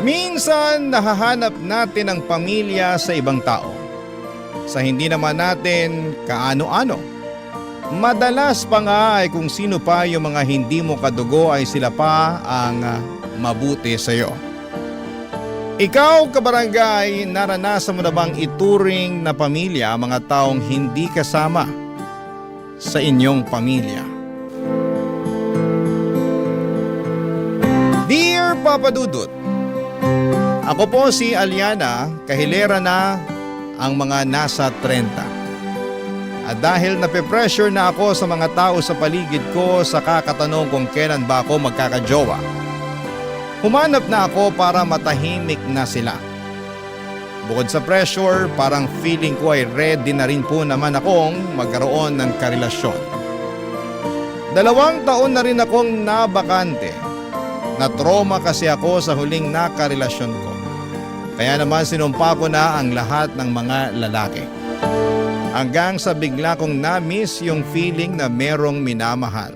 Minsan nahahanap natin ang pamilya sa ibang tao. Sa hindi naman natin kaano-ano. Madalas pa nga ay kung sino pa yung mga hindi mo kadugo ay sila pa ang mabuti sa iyo. Ikaw, kabarangay, naranasan mo na bang ituring na pamilya ang mga taong hindi kasama sa inyong pamilya? Dear Papa Dudut, ako po si Aliana, kahilera na ang mga nasa 30. At dahil nape-pressure na ako sa mga tao sa paligid ko sa kakatanong kung kailan ba ako magkakajowa, humanap na ako para matahimik na sila. Bukod sa pressure, parang feeling ko ay ready na rin po naman akong magkaroon ng karelasyon. 2 taon na rin akong nabakante. Na-trauma kasi ako sa huling nakarelasyon ko. Kaya naman sinumpa ko na ang lahat ng mga lalaki. Hanggang sa bigla kong na-miss yung feeling na merong minamahal.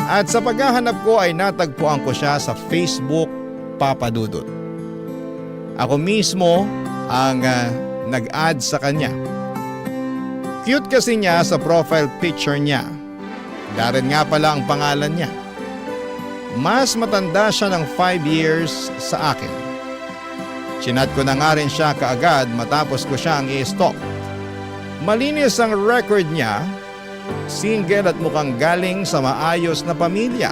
At sa paghahanap ko ay natagpuan ko siya sa Facebook, Papa Dudut. Ako mismo ang nag-add sa kanya. Cute kasi niya sa profile picture niya. Darren nga pala ang pangalan niya. Mas matanda siya ng 5 years sa akin. Chinat ko na nga rin siya kaagad matapos ko siyang i-stalk. Malinis ang record niya, single at mukhang galing sa maayos na pamilya.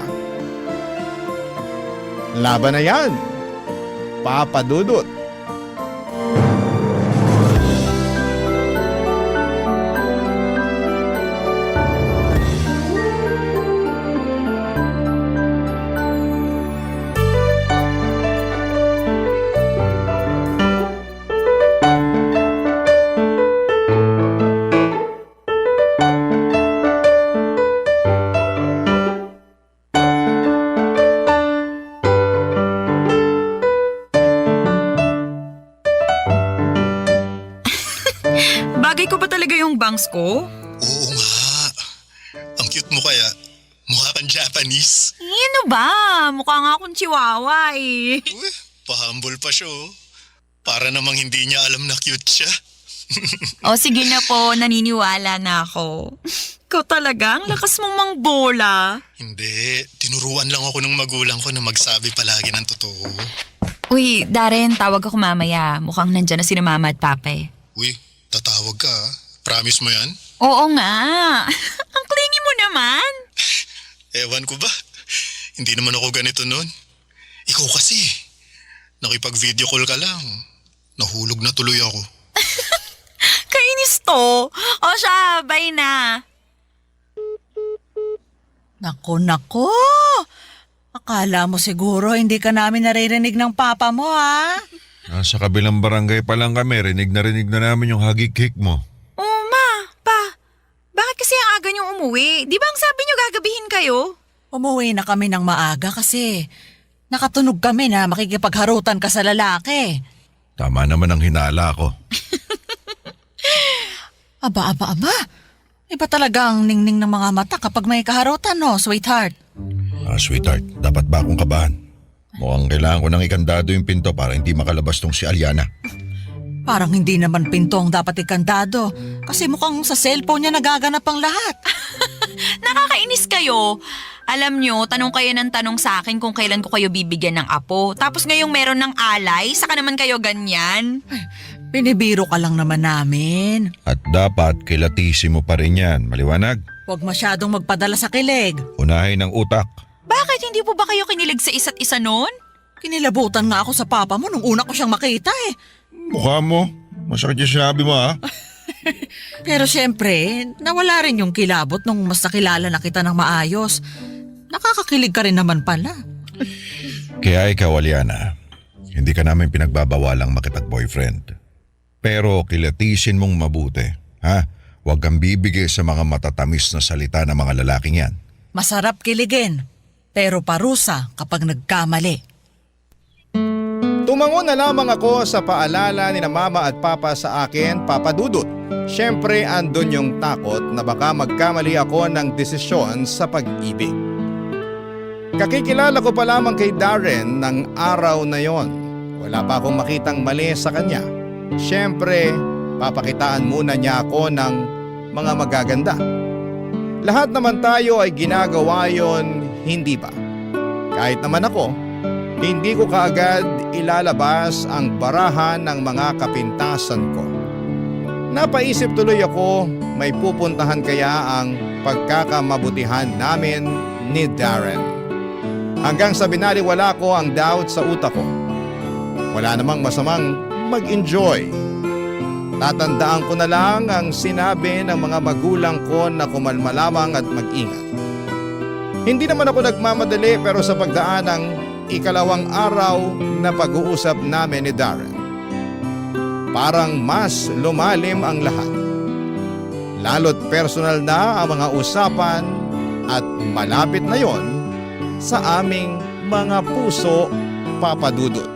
Laban na yan, Papa Dudut. Bagay ko ba talaga yung bangs ko? Oo nga. Ang cute mo kaya. Mukha kang Japanese. Ano ba? Mukha nga akong chihuahua eh. Uy, pa-humble pa siya oh. Para namang hindi niya alam na cute siya. O sige na po, naniniwala na ako. Ikaw talaga, ang lakas mong mangbola. Hindi, tinuruan lang ako ng magulang ko na magsabi palagi ng totoo. Uy, Darren, tawag ako mamaya. Mukhang nandyan na sina mama at papa eh. Uy, tatawag ka ah. Promise mo yan? Oo nga. Ang clingy mo naman. Ewan ko ba? Hindi naman ako ganito nun. Ikaw kasi. Nakipag-video call ka lang. Nahulog na tuloy ako. Kainis to. O siya, bye na. Nako. Akala mo siguro hindi ka namin naririnig ng papa mo, ha? Nasa kabilang barangay pa lang kami, rinig na namin yung hagik-hik mo. Oh, ma, pa. Bakit kasi ang aga niyong umuwi? Di ba ang sabi niyo gagabihin kayo? Umuwi na kami ng maaga kasi nakatunog kami na makikipagharutan ka sa lalaki. Tama naman ang hinala ko. Aba. Iba talaga ang ningning ng mga mata kapag may kaharutan, no, sweetheart? Sweetheart, dapat ba akong kabahan? Mukhang kailangan ko ng ikandado yung pinto para hindi makalabas tong si Aliana. Parang hindi naman pinto ang dapat ikandado kasi mukhang sa cellphone niya nagaganap ang lahat. Nakakainis kayo. Alam nyo, tanong kayo ng tanong sa akin kung kailan ko kayo bibigyan ng apo. Tapos ngayong meron ng alay, saka naman kayo ganyan. Binibiro ka lang naman namin. At dapat kilatisi mo pa rin yan, maliwanag? Huwag masyadong magpadala sa kilig. Unahin ang utak. Bakit hindi po ba kayo kinilig sa isa't isa noon? Kinilabutan nga ako sa papa mo nung una ko siyang makita eh. Mukha mo. Masakit yung sinabi mo ha. Pero syempre, nawala rin yung kilabot nung mas nakilala na kita ng maayos. Nakakakilig ka rin naman pala. Kaya ikaw, Aliana, hindi ka namin pinagbabawalang makipag-boyfriend. Pero kilatisin mong mabuti, ha? Huwag kang bibigay sa mga matatamis na salita ng mga lalaking yan. Masarap kiligin, pero parusa kapag nagkamali. Tumango na lamang ako sa paalala ni na mama at papa sa akin, Papa Dudut. Siyempre andun yung takot na baka magkamali ako ng desisyon sa pag-ibig. Kakikilala ko pa lamang kay Darren ng araw na yon. Wala pa akong makitang mali sa kanya. Siyempre, papakitaan muna niya ako ng mga magaganda. Lahat naman tayo ay ginagawa yon, hindi ba? Kahit naman ako, hindi ko kaagad ilalabas ang barahan ng mga kapintasan ko. Napaisip tuloy ako, may pupuntahan kaya ang pagkakamabutihan namin ni Darren. Hanggang sa binaliwala ko ang doubt sa utak ko. Wala namang masamang mag-enjoy. Tatandaan ko na lang ang sinabi ng mga magulang ko na kumalma lamang at mag-ingat. Hindi naman ako nagmamadali pero sa pagdaan ng ikalawang araw na pag-uusap namin ni Darren, parang mas lumalim ang lahat. Lalo't personal na ang mga usapan at malapit na yon sa aming mga puso, Papa Dudut.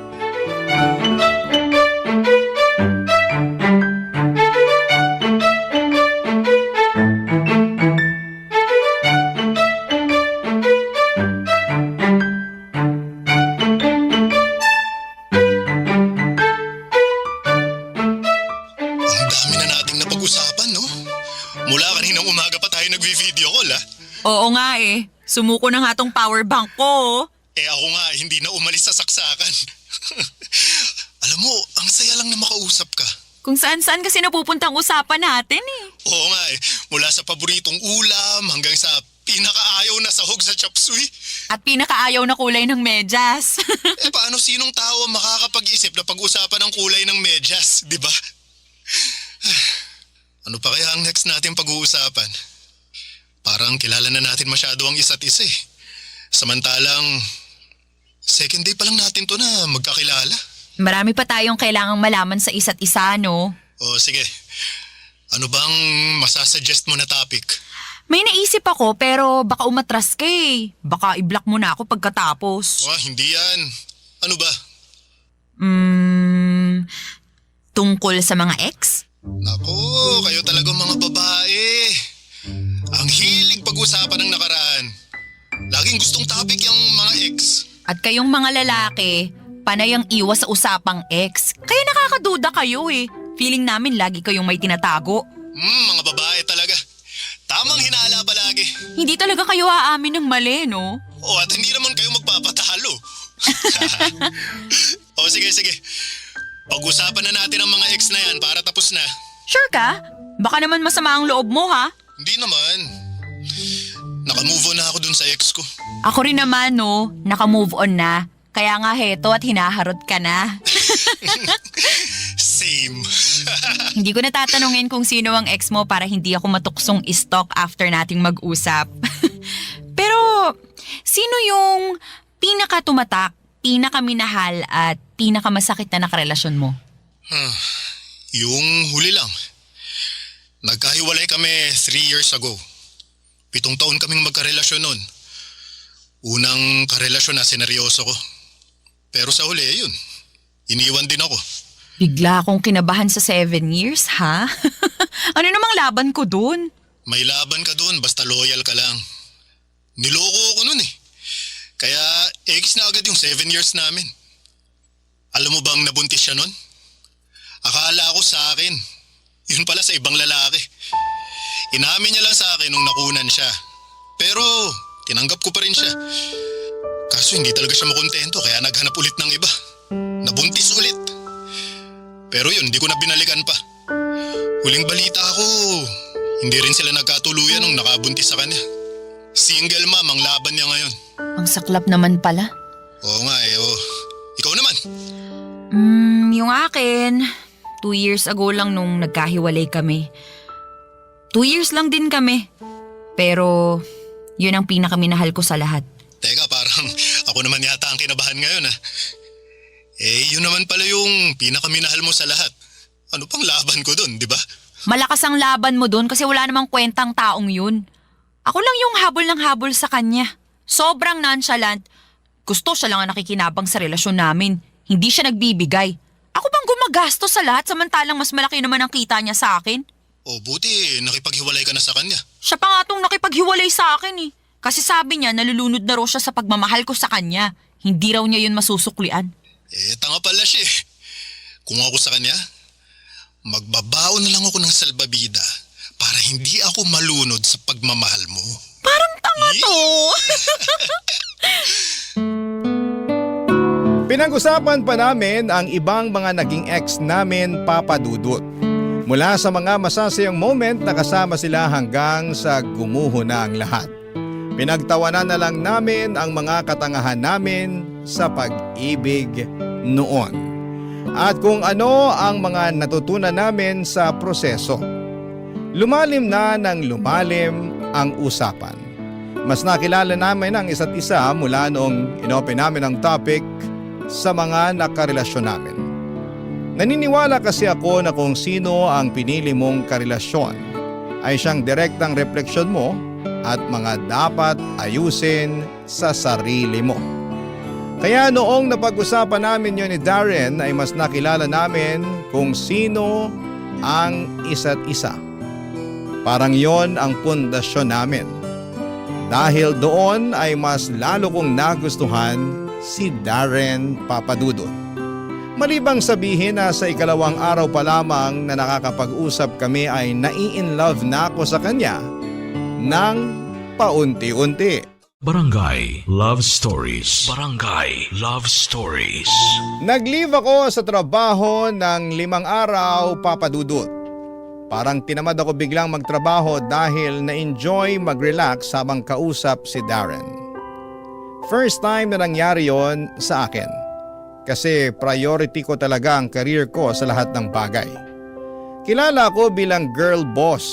Ang dami na nating napag-usapan, no? Mula kaninang umaga pa tayo nagvi-video call, ha? Oo nga eh. Sumuko na nga tong power bank ko. Eh ako nga, hindi na umalis sa saksakan. Alam mo, ang saya lang na makausap ka. Kung saan-saan kasi napupuntang usapan natin eh. Oo nga eh, mula sa paboritong ulam hanggang sa pinakaayaw na sahog sa chop suey. At pinakaayaw na kulay ng medyas. Eh paano sinong tao ang makakapag-isip na pag-usapan ng kulay ng medyas, di ba? Ano pa kaya ang next natin pag-uusapan? Parang kilala na natin masyado ang isa't isa eh. Samantalang, second day pa lang natin to na magkakilala. Marami pa tayong kailangang malaman sa isa't isa, no? O sige, ano bang masasuggest mo na topic? May naisip ako pero baka umatras ka eh. Baka i-block mo na ako pagkatapos. Hindi yan. Ano ba? Tungkol sa mga ex? Nako, kayo talagang mga babae. Ang hilig pag-usapan ng nakaraan. Laging gustong topic yung mga ex. At kayong mga lalaki, panay ang iwas sa usapang ex. Kaya nakakaduda kayo eh. Feeling namin lagi kayong may tinatago. Mga babae talaga. Tamang hinala palagi. Hindi talaga kayo aamin ng mali, no? At hindi naman kayo magpapatalo. Sige. Pag-usapan na natin ang mga ex na yan para tapos na. Sure ka? Baka naman masama ang loob mo, ha? Hindi naman. Naka-move on na ako dun sa ex ko. Ako rin naman, no? Naka-move on na. Kaya nga heto at hinaharot ka na. Same. Hindi ko natatanungin kung sino ang ex mo para hindi ako matuksong istalk after nating mag-usap. Pero, sino yung pinaka-tumatak, pinaka-minahal at pinaka-masakit na nakarelasyon mo? Yung huli lang. Nagkahiwalay kami 3 years ago. 7 taon kaming magkarelasyon nun. Unang karelasyon na sineryoso ko. Pero sa huli, yun. Iniwan din ako. Bigla akong kinabahan sa 7 years, ha? Ano namang laban ko dun? May laban ka dun, basta loyal ka lang. Niloko ako nun eh. Kaya ex na agad yung 7 years namin. Alam mo bang nabuntis siya nun? Akala ko sa akin. Yun pala sa ibang lalaki. Inamin niya lang sa akin nung nakunan siya. Pero tinanggap ko pa rin siya. Kaso hindi talaga siya makontento kaya naghanap ulit ng iba. Nabuntis ulit. Pero yun, hindi ko na binalikan pa. Huling balita ko, hindi rin sila nagkatuluyan nung nakabuntis sa kanya. Single mom ang laban niya ngayon. Ang saklap naman pala. Oo nga eh, Ikaw naman. Yung akin, 2 years ago lang nung nagkahiwalay kami. 2 years lang din kami. Pero, yun ang pinakaminahal ko sa lahat. Teka, parang ako naman yata ang kinabahan ngayon ah. Yun naman pala yung pinakaminahal mo sa lahat. Ano pang laban ko dun, di ba? Malakas ang laban mo dun kasi wala namang kwentang taong yun. Ako lang yung habol ng habol sa kanya. Sobrang nonchalant. Gusto siya lang ang nakikinabang sa relasyon namin. Hindi siya nagbibigay. Ako bang gumagastos sa lahat samantalang mas malaki naman ang kita niya sa akin? Buti nakipaghiwalay ka na sa kanya. Siya pa nga tong nakipaghiwalay sa akin eh. Kasi sabi niya nalulunod na raw siya sa pagmamahal ko sa kanya. Hindi raw niya yun masusuklian. Tanga pala siya eh. Kung ako sa kanya, magbabaon na lang ako ng salbabida para hindi ako malunod sa pagmamahal mo. Parang tanga to. Pinag-usapan pa namin ang ibang mga naging ex namin, Papa Dudut. Mula sa mga masasayang moment na kasama sila hanggang sa gumuho na ang lahat. Pinagtawanan na lang namin ang mga katangahan namin sa pag-ibig noon. At kung ano ang mga natutunan namin sa proseso. Lumalim na ng lumalim ang usapan. Mas nakilala namin ang isa't isa mula noong inopen namin ang topic sa mga nakarelasyon namin. Naniniwala kasi ako na kung sino ang pinili mong karelasyon ay siyang direktang refleksyon mo at mga dapat ayusin sa sarili mo. Kaya noong napag-usapan namin yun ni Darren ay mas nakilala namin kung sino ang isa't isa. Parang yon ang pundasyon namin. Dahil doon ay mas lalo kong nagustuhan si Darren, Papa Dudut. Malibang sabihin na sa ikalawang araw pa lamang na nakakapag-usap kami ay nai-in-love na ako sa kanya ng paunti-unti. Barangay Love Stories. Barangay Love Stories. Nag-leave ako sa trabaho ng 5 araw, Papa Dudut. Parang tinamad ako biglang magtrabaho dahil na-enjoy mag-relax habang kausap si Darren. First time na nangyari yon sa akin. Kasi priority ko talaga ang career ko sa lahat ng bagay. Kilala ko bilang girl boss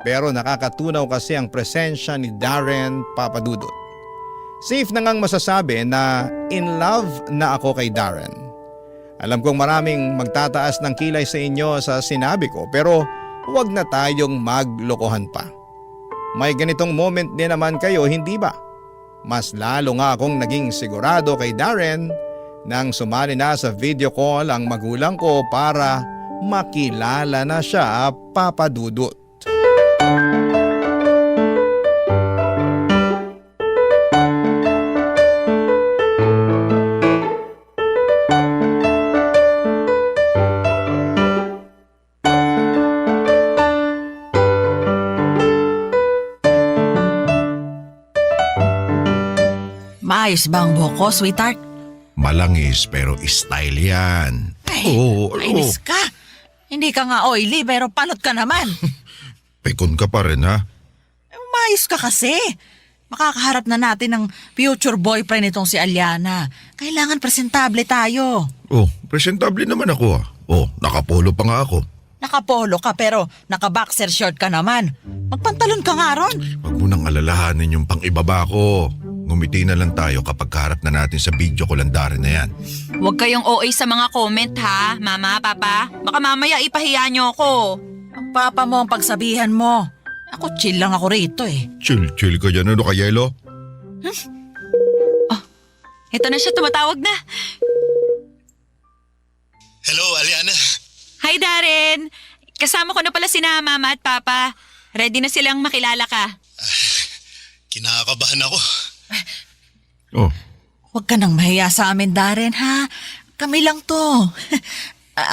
pero nakakatunaw kasi ang presensya ni Darren, Papa Dudut. Safe na ngang masasabi na in love na ako kay Darren. Alam kong maraming magtataas ng kilay sa inyo sa sinabi ko pero huwag na tayong maglokohan pa. May ganitong moment din naman kayo, hindi ba? Mas lalo nga akong naging sigurado kay Darren nang sumali na sa video call ang magulang ko para makilala na siya, Papa Dudut. Maayos ba ang buhok ko, sweetheart? Malangis pero style yan. Ay, Oo, inis ka. Hindi ka nga oily pero palot ka naman. Pekon ka pa rin ha. Maayos ka kasi. Makakaharap na natin ng future boyfriend itong si Aliana. Kailangan presentable tayo. Oh, presentable naman ako ah. Oh, nakapolo pa nga ako. Nakapolo ka pero naka-boxer short ka naman. Magpantalon ka nga ron. Huwag mo nang alalahanin yung pang-ibaba ko. Ngumiti na lang tayo kapag kaharap na natin sa video ko landarin na yan. Huwag kayong OA sa mga comment ha, Mama, Papa. Baka mamaya ipahiya niyo ako. Ang papa mo ang pagsabihan mo. Ako chill lang ako rito eh. Chill ka dyan. Ano ka, Yelo? Ito na siya, tumatawag na. Hello, Aliana. Hi, Darren. Kasama ko na pala sina Mama at Papa. Ready na silang makilala ka. Kinakabahan ako. Oh, Huwag ka nang mahiya sa amin, Darren, ha? Kami lang to.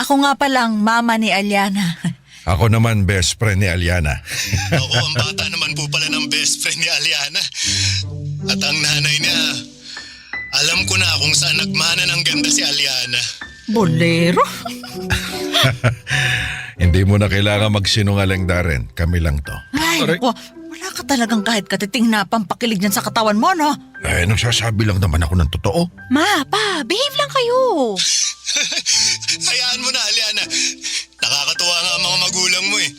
Ako nga palang mama ni Aliana. ako naman best friend ni Aliana. Ako, ang bata naman po pala ng best friend ni Aliana. At ang nanay niya, alam ko na kung saan nagmana ng ganda si Aliana. Bolero? Hindi mo na kailangan magsinungaling, Darren. Kami lang to. Ay, Aray. naku, wala ka talagang kahit katiting na pampakilig dyan sa katawan mo, no? Eh, nagsasabi lang naman ako ng totoo. Ma, Pa, behave lang kayo. Hayaan mo na, Aliana. Nakakatuwa nga ang mga magulang mo eh.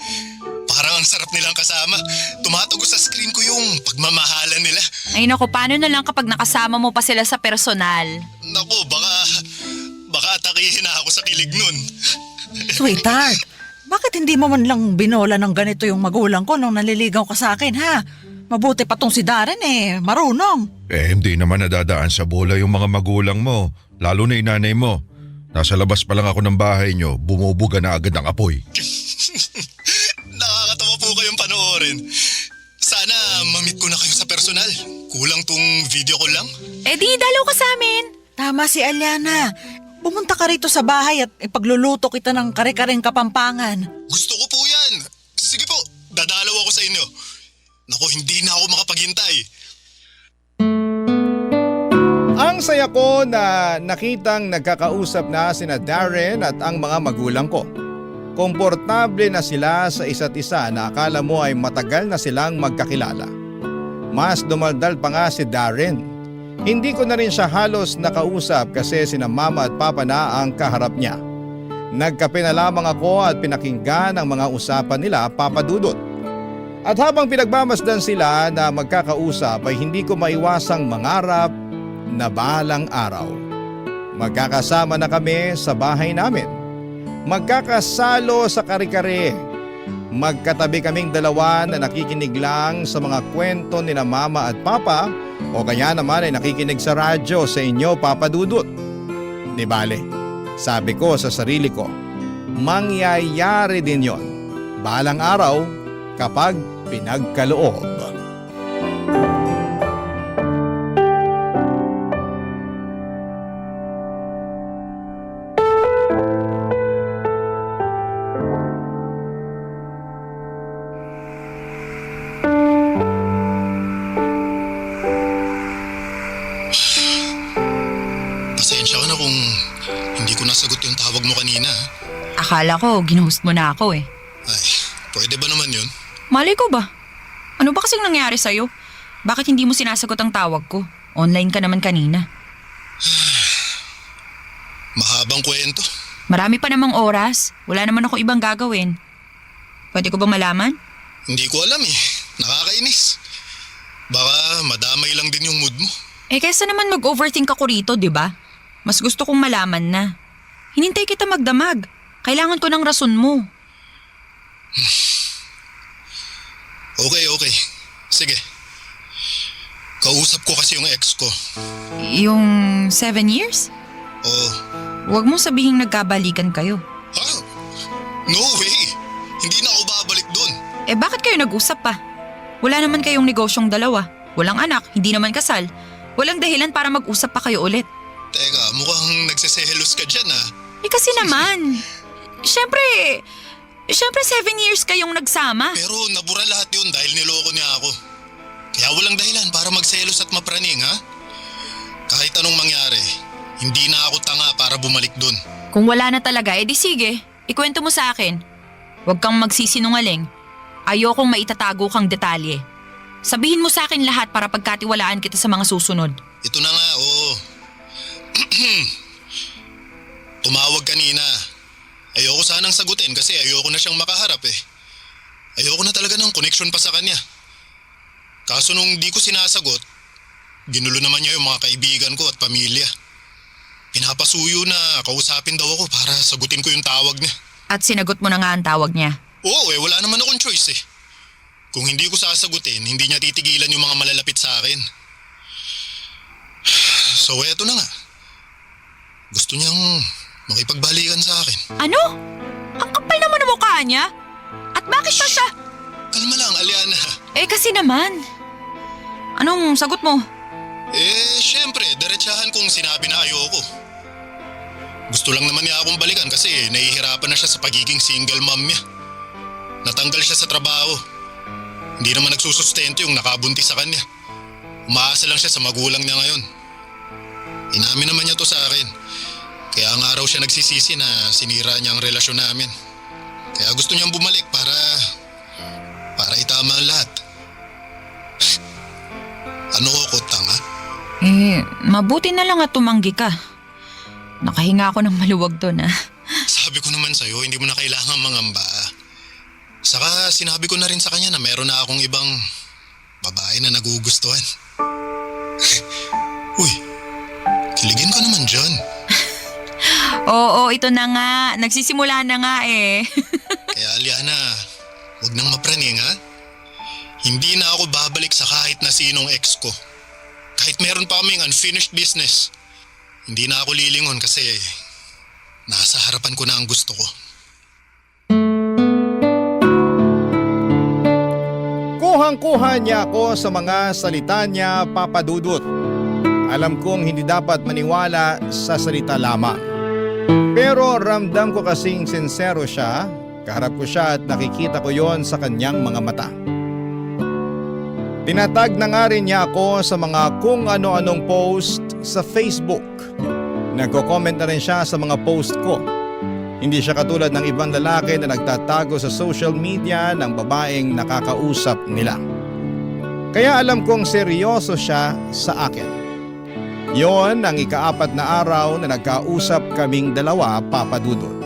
Parang ang sarap nilang kasama. Tumatago sa screen ko yung pagmamahalan nila. Ay naku, paano na lang kapag nakasama mo pa sila sa personal? Naku, baka atakihin na ako sa kilig nun. Sweetheart, bakit hindi mo man lang binola ng ganito yung magulang ko nung naliligaw ka sa akin, ha? Mabuti pa tong si Darren eh, marunong. Eh, hindi naman nadadaan sa bola yung mga magulang mo. Lalo na yung nanay mo. Nasa labas pa lang ako ng bahay nyo, bumubuga na agad ang apoy. Nakakatawa po kayong panoorin. Sana mamit ko na kayo sa personal. Kulang tong video ko lang. Eh di, dalaw ka sa amin. Tama si Aliana. Bumunta ka rito sa bahay at ipagluluto kita ng kare-kareng Kapampangan. Gusto ko po yan. Sige po, dadalaw ako sa inyo. Naku, hindi na ako makapaghintay. Ang saya ko na nakitang nagkakausap na sina Darren at ang mga magulang ko. Komportable na sila sa isa't isa na akala mo ay matagal na silang magkakilala. Mas dumaldal pa nga si Darren. Hindi ko na rin siya halos nakausap kasi sina mama at papa na ang kaharap niya. Nagkape na lamang ako at pinakinggan ang mga usapan nila, Papa Dudut. At habang pinagmamasdan sila na magkakausap ay hindi ko maiwasang mangarap na balang araw magkakasama na kami sa bahay namin. Magkakasalo sa kare-kare. Magkatabi kaming dalawa na nakikinig lang sa mga kwento ni na mama at papa o kaya naman ay nakikinig sa radyo sa inyo, Papa Dudut. Di bale, sabi ko sa sarili ko, mangyayari din yon balang araw kapag pinagkaloob. Pasensya ka na kung hindi ko nasagot yung tawag mo kanina. Akala ko, ginuhost mo na ako eh. Ay, pwede ba naman yun? Malay ko ba? Ano ba kasing nangyari sa'yo? Bakit hindi mo sinasagot ang tawag ko? Online ka naman kanina. Mahabang kwento. Marami pa namang oras. Wala naman ako ibang gagawin. Pwede ko bang malaman? Hindi ko alam eh. Nakakainis. Baka madamay lang din yung mood mo. Eh kaysa naman mag-overthink ako rito, di ba? Mas gusto kong malaman na. Hinintay kita magdamag. Kailangan ko ng rason mo. Okay. Sige. Kausap ko kasi yung ex ko. Yung 7 years? Oo. Huwag mong sabihing nagkabalikan kayo. Ha? No way. Hindi na ako babalik dun. Eh bakit kayo nag-usap pa? Wala naman kayong negosyong dalawa. Walang anak, hindi naman kasal. Walang dahilan para mag-usap pa kayo ulit. Teka, mukhang nagseselos ka dyan ah. Eh kasi naman, Siyempre 7 years kayong nagsama. Pero nabura lahat yun dahil niloko niya ako. Kaya walang dahilan para magselos at mapraning ha. Kahit anong mangyari, hindi na ako tanga para bumalik dun. Kung wala na talaga, edi sige, ikwento mo sa akin. Huwag kang magsisinungaling. Ayokong maitatago kang detalye. Sabihin mo sa akin lahat para pagkatiwalaan kita sa mga susunod. Ito na nga, oo. Tumawag kanina. Ayoko sanang sagutin kasi ayoko na siyang makaharap eh. Ayoko na talaga ng connection pa sa kanya. Kaso nung di ko sinasagot, ginulo naman niya yung mga kaibigan ko at pamilya. Pinapasuyo na kausapin daw ako para sagutin ko yung tawag niya. At sinagot mo na nga ang tawag niya. Oo wala naman akong choice eh. Kung hindi ko sasagutin, hindi niya titigilan yung mga malalapit sa akin. So eto na nga. Gusto niyang makipagbalikan sa akin. Ano? Ang kapal naman ng mukha niya? At bakit pa siya? Kalma lang, Aliana. Eh kasi naman. Anong sagot mo? Syempre, diretsahan kong sinabi na ayoko. Gusto lang naman niya akong balikan kasi nahihirapan na siya sa pagiging single mom niya. Natanggal siya sa trabaho. Hindi naman nagsusustento yung nakabuntis sa kanya. Umaasa lang siya sa magulang niya ngayon. Inamin naman niya to sa akin. Kaya nga raw siya nagsisisi na sinira niya ang relasyon namin. Kaya gusto niyang bumalik para itama ang lahat. Ano ko, tanga? Mabuti na lang at tumanggi ka. Nakahinga ako ng maluwag doon Sabi ko naman sa'yo, hindi mo na kailangan mangamba. Saka sinabi ko na rin sa kanya na meron na akong ibang babae na nagugustuhan. Uy, kiligin ka naman dyan. Oo, ito na nga. Nagsisimula na nga eh. Kaya Aliana, huwag nang mapraning ha. Hindi na ako babalik sa kahit na sinong ex ko. Kahit meron pa kaming unfinished business. Hindi na ako lilingon kasi nasa harapan ko na ang gusto ko. Kuhang-kuha niya ako sa mga salita niya, Papa Dudut. Alam kong hindi dapat maniwala sa salita lamang. Pero ramdam ko kasing sincero siya, kaharap ko siya at nakikita ko yon sa kanyang mga mata. Tinatag na nga rin niya ako sa mga kung ano-anong post sa Facebook. Nagko-comment na rin siya sa mga post ko. Hindi siya katulad ng ibang lalaki na nagtatago sa social media ng babaeng nakakausap nila. Kaya alam kong seryoso siya sa akin. Yon ang ika-4 na araw na nagkausap kaming dalawa, Papa Dudut.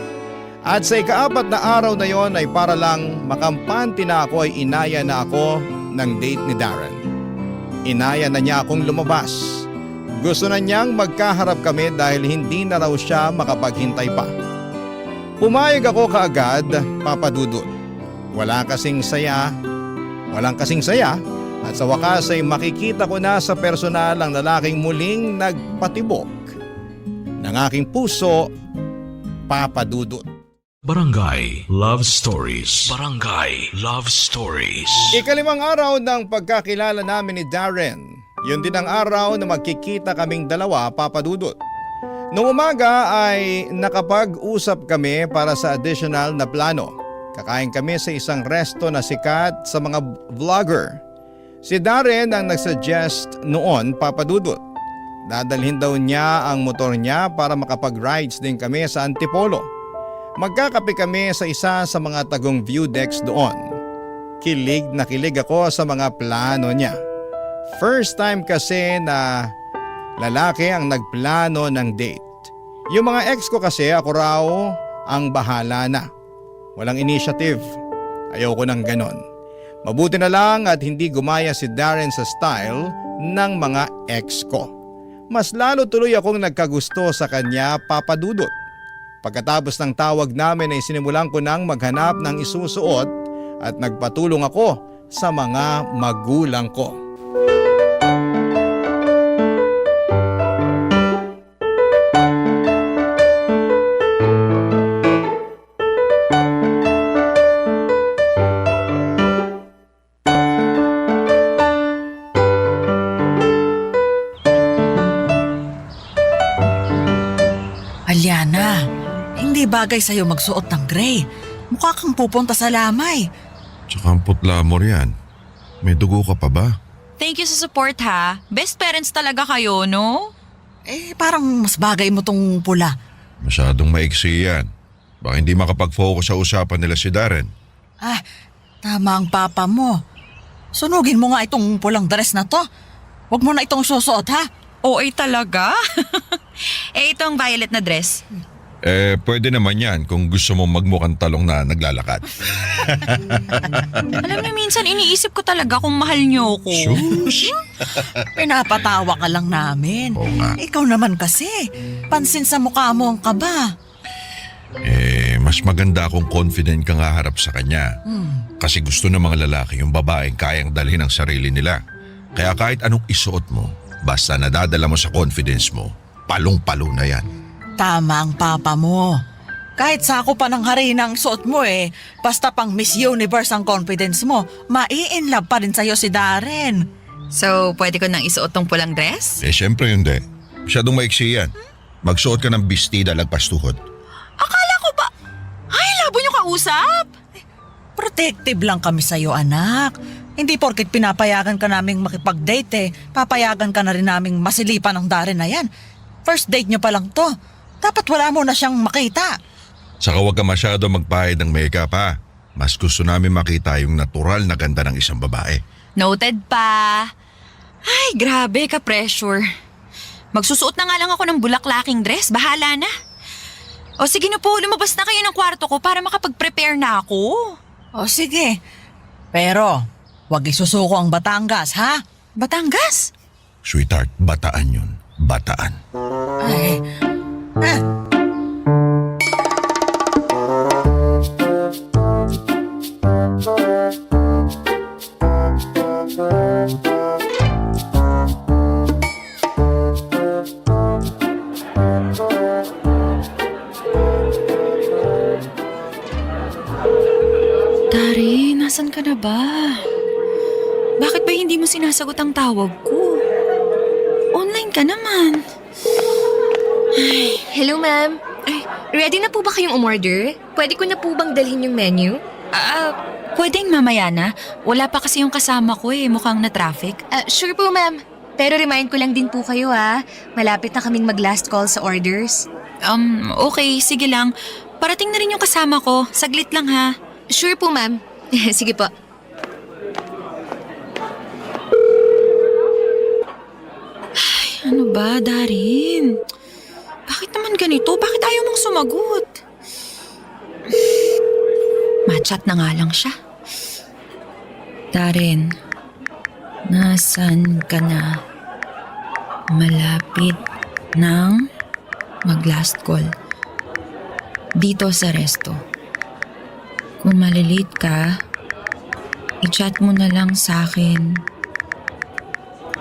At sa ika-4 na araw na yon ay para lang makampante na ako ay inaya na ako ng date ni Darren. Inaya na niya akong lumabas. Gusto na niyang magkaharap kami dahil hindi na raw siya makapaghintay pa. Pumayag ako kaagad, Papa Dudut. Walang kasing saya at sa wakas ay makikita ko na sa personal ang lalaking muling nagpatibok ng aking puso, Papa Dudut. Barangay Love Stories. Barangay Love Stories. Ika-5 araw ng pagkakilala namin ni Darren. Yun din ang araw na magkikita kaming dalawa, Papa Dudut. Noong umaga ay nakapag-usap kami para sa additional na plano. Kakain kami sa isang resto na sikat sa mga vlogger. Si Darren ang nagsuggest noon, Papa Dudut. Dadalhin daw niya ang motor niya para makapag-rides din kami sa Antipolo. Magkakape kami sa isa sa mga tagong view decks doon. Kilig na kilig ako sa mga plano niya. First time kasi na lalaki ang nagplano ng date. Yung mga ex ko kasi ako raw ang bahala na. Walang initiative. Ayoko ng ganon. Mabuti na lang at hindi gumaya si Darren sa style ng mga ex ko. Mas lalo tuloy akong nagkagusto sa kanya, Papa Dudut. Pagkatapos ng tawag namin ay sinimulan ko nang maghanap ng isusuot at nagpatulong ako sa mga magulang ko. Aliana, hindi bagay sa'yo magsuot ng gray. Mukha kang pupunta sa lamay. Tsaka ang putla mo riyan. May dugo ka pa ba? Thank you sa support ha. Best parents talaga kayo, no? Parang mas bagay mo tong pula. Masyadong maiksi yan. Baka hindi makapag-focus sa usapan nila si Darren. Tama ang papa mo. Sunugin mo nga itong pulang dress na to. Huwag mo na itong susuot, ha? OA talaga? Itong violet na dress. Pwede naman yan kung gusto mo magmukhang talong na naglalakad. Alam niyo, minsan iniisip ko talaga kung mahal niyo ako. Shush! Pinapatawa ka lang namin. Oo nga. Ikaw naman kasi. Pansin sa mukha mo ang kaba. Mas maganda kung confident kang haharap sa kanya. Kasi gusto ng mga lalaki yung babaeng kayang dalhin ang sarili nila. Kaya kahit anong isuot mo, basta nadadala mo sa confidence mo, palong-palo na yan. Tama ang papa mo. Kahit sako pa ng harina ang suot mo basta pang Miss Universe ang confidence mo, mai-inlove pa rin sa'yo si Darren. So, pwede ko nang isuot tong pulang dress? Siyempre hindi. Masyadong maiksi yan. Magsuot ka ng bestida lagpas tuhod. Akala ko ba? Ay, labo niyo kausap! Protective lang kami sa'yo, anak. Hindi porket pinapayagan ka naming makipag-date papayagan ka na rin naming masilipan ng Darren na yan. First date nyo pa lang to. Dapat wala mo na siyang makita. Saka huwag ka masyado magpahid ng makeup ha. Mas gusto namin makita yung natural na ganda ng isang babae. Noted pa. Ay, grabe ka pressure. Magsusuot na nga lang ako ng bulaklaking dress. Bahala na. O sige na po, lumabas na kayo ng kwarto ko para makapag-prepare na ako. O sige. Pero, huwag isusuko ang Batangas, ha? Batangas? Sweetheart, bataan yun. Bataan. Ay, Dari, nasan ka na ba? Bakit ba hindi mo sinasagot ang tawag ko? Online ka naman. Hello, ma'am. Ready na po ba kayong umorder? Pwede ko na po bang dalhin yung menu? Pwedeng mamaya na. Wala pa kasi yung kasama ko mukhang na traffic. Sure po, ma'am. Pero remind ko lang din po kayo Malapit na kaming mag-last call sa orders. Okay, sige lang. Parating na rin yung kasama ko. Saglit lang ha. Sure po, ma'am. Sige po. Ano ba, Darin? Bakit naman ganito? Bakit ayaw mong sumagot? Machat na nga lang siya. Darin, nasan ka na? Malapit ng mag-last call. Dito sa resto. Kung malilate ka, i-chat mo na lang sa akin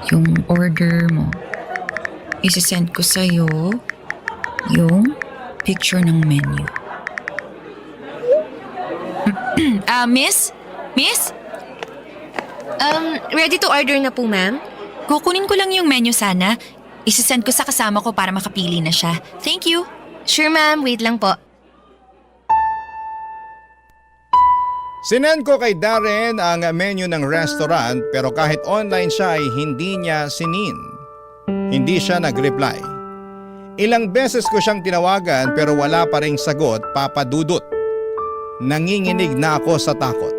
yung order mo. Isisend ko sa'yo yung picture ng menu. Miss? Miss? Ready to order na po, ma'am? Kukunin ko lang yung menu sana. Isisend ko sa kasama ko para makapili na siya. Thank you. Sure, ma'am. Wait lang po. Sinend ko kay Darren ang menu ng restaurant pero kahit online siya ay hindi niya sinin. Hindi siya nag-reply. Ilang beses ko siyang tinawagan pero wala pa ring sagot, Papa Dudut. Nanginginig na ako sa takot.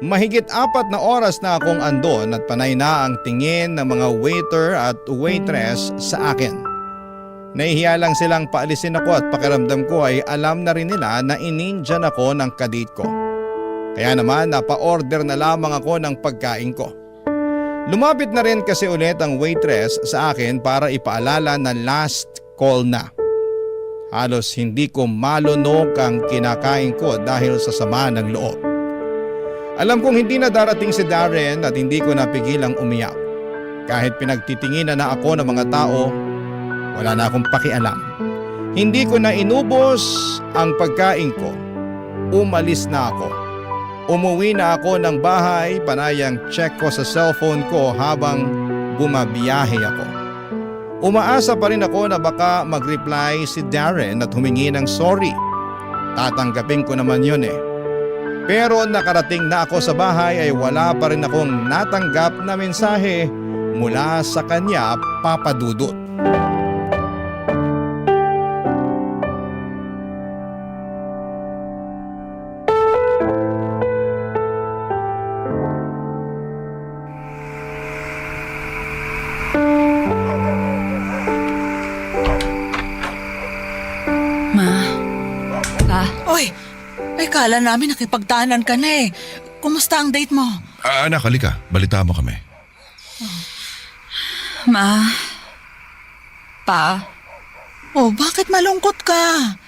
Mahigit 4 na oras na akong andon at panay na ang tingin ng mga waiter at waitress sa akin. Nahihiya lang silang paalisin ako at pakiramdam ko ay alam na rin nila na inindyan ako ng kadate ko. Kaya naman napa-order na lamang ako ng pagkain ko. Lumapit na rin kasi ulit ang waitress sa akin para ipaalala na last call na. Halos hindi ko malunok ang kinakain ko dahil sa sama ng loob. Alam kong hindi na darating si Darren at hindi ko napigilang umiyak. Kahit pinagtitinginan na ako ng mga tao, wala na akong pakialam. Hindi ko na inubos ang pagkain ko. Umalis na ako. Umuwi na ako ng bahay, panayang check ko sa cellphone ko habang bumabiyahe ako. Umaasa pa rin ako na baka mag-reply si Darren at humingi ng sorry. Tatanggapin ko naman yun Pero nakarating na ako sa bahay ay wala pa rin akong natanggap na mensahe mula sa kanya, Papa Dudut. Oy, ay kala namin nakipagtahanan ka na Kumusta ang date mo? Anak, halika. Balita mo kami. Ma. Pa. Oh, bakit malungkot ka?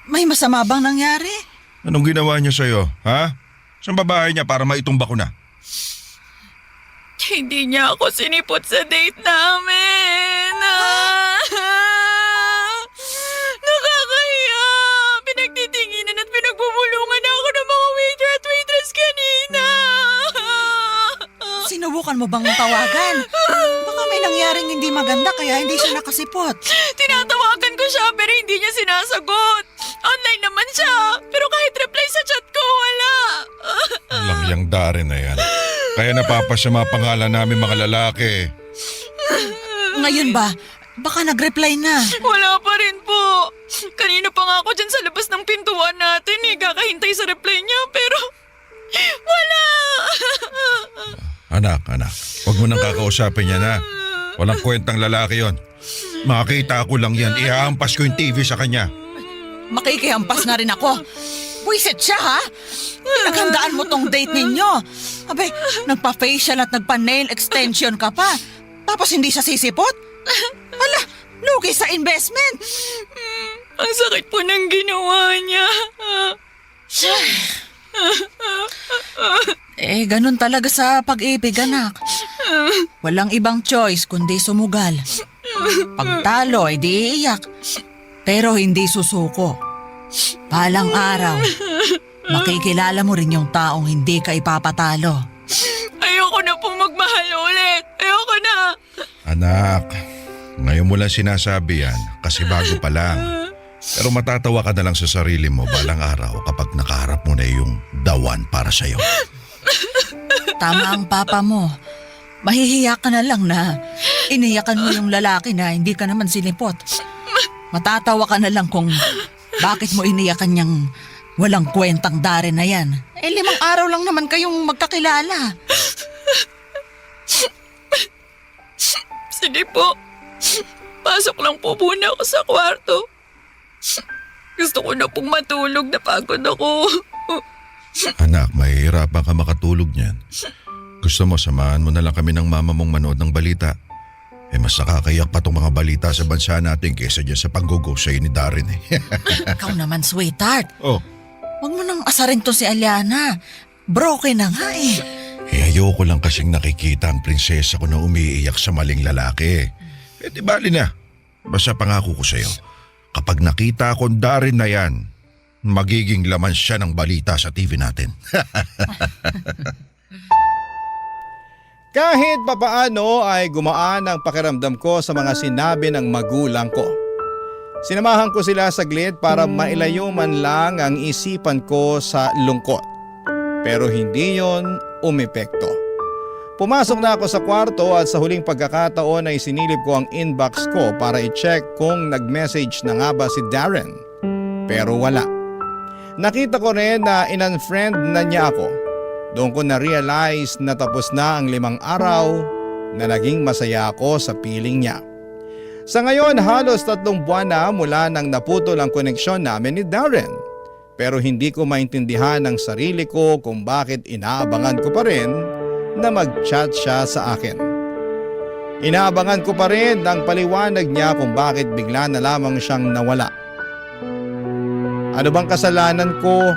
May masama bang nangyari? Anong ginawa niya sa'yo, ha? Saan babae niya para maitumba ko na? Hindi niya ako sinipot sa date namin. Nakakahiya. Pinagtitinginan at pinagbubulungan ako ng mga waiter at waitress kanina. Sinubukan mo bang tawagan? Baka may nangyaring hindi maganda kaya hindi siya nakasipot. Tinatawagan ko siya pero hindi niya sinasagot. Online naman siya. Pero kahit reply sa chat ko, wala. Alam yang Darren na yan. Kaya napapasama pangalan namin mga lalaki. Ngayon ba? Baka nag-reply na. Wala pa rin po. Kanina pa nga ako dyan sa labas ng pintuan natin kakahintay sa reply niya pero wala. Anak, huwag mo nang kakausapin yan ha. Walang kwentang lalaki yon. Makakita ko lang yan, ihahampas ko yung TV sa kanya. Makikihampas na rin ako. Buisit siya ha? Pinaghandaan mo tong date ninyo. Abay, nagpa-facial at nagpa-nail extension ka pa. Tapos hindi siya sisipot? Ala, lugi sa investment. Ang sakit po ng ginawa niya. Ganun talaga sa pag-ibig, anak. Walang ibang choice kundi sumugal. Pag talo, di iiyak. Pero hindi susuko. Palang araw, makikilala mo rin yung taong hindi ka ipapatalo. Ayoko na po magmahal ulit. Ayoko na. Anak, ngayon mo lang sinasabi yan kasi bago pa lang. Pero matatawa ka na lang sa sarili mo balang araw kapag nakaharap mo na yung dawan para sa'yo. Tama ang papa mo. Mahihiya ka na lang na iniyakan mo yung lalaki na hindi ka naman sinipot. Matatawa ka na lang kung bakit mo iniyakan niyang walang kwentang Darren na yan. 5 araw lang naman kayong magkakilala. Sige po. Pasok lang po muna ako sa kwarto. Gusto ko na pong matulog, napagod ako. Anak, mahihirapan ka makatulog niyan. Gusto mo samahan mo na lang kami ng mama mong manood ng balita. Mas nakakayak pa tong mga balita sa bansa natin kaysa dyan sa panggugo sa'yo ni Darren eh. Ikaw naman, sweetheart. Oh, Huwag mo nang asarin to si Aliana. Broken na nga eh. ayoko lang kasing nakikita ang prinsesa ko na umiiyak sa maling lalaki. Di bali na. Basta pangako ko sa'yo, kapag nakita akong Darren na yan, magiging laman siya ng balita sa TV natin. Kahit papaano ay gumaan ang pakiramdam ko sa mga sinabi ng magulang ko. Sinamahan ko sila saglit para mailayo man lang ang isipan ko sa lungkot. Pero hindi yon umepekto. Pumasok na ako sa kwarto at sa huling pagkakataon ay sinilip ko ang inbox ko para i-check kung nag-message na nga ba si Darren. Pero wala. Nakita ko rin na in-unfriend na niya ako. Doon ko na-realize na tapos na ang 5 araw na naging masaya ako sa piling niya. Sa ngayon, halos 3 buwan na mula nang naputol ang koneksyon namin ni Darren. Pero hindi ko maintindihan ang sarili ko kung bakit inaabangan ko pa rin na mag-chat siya sa akin. Inaabangan ko pa rin ang paliwanag niya kung bakit bigla na lamang siyang nawala. Ano bang kasalanan ko?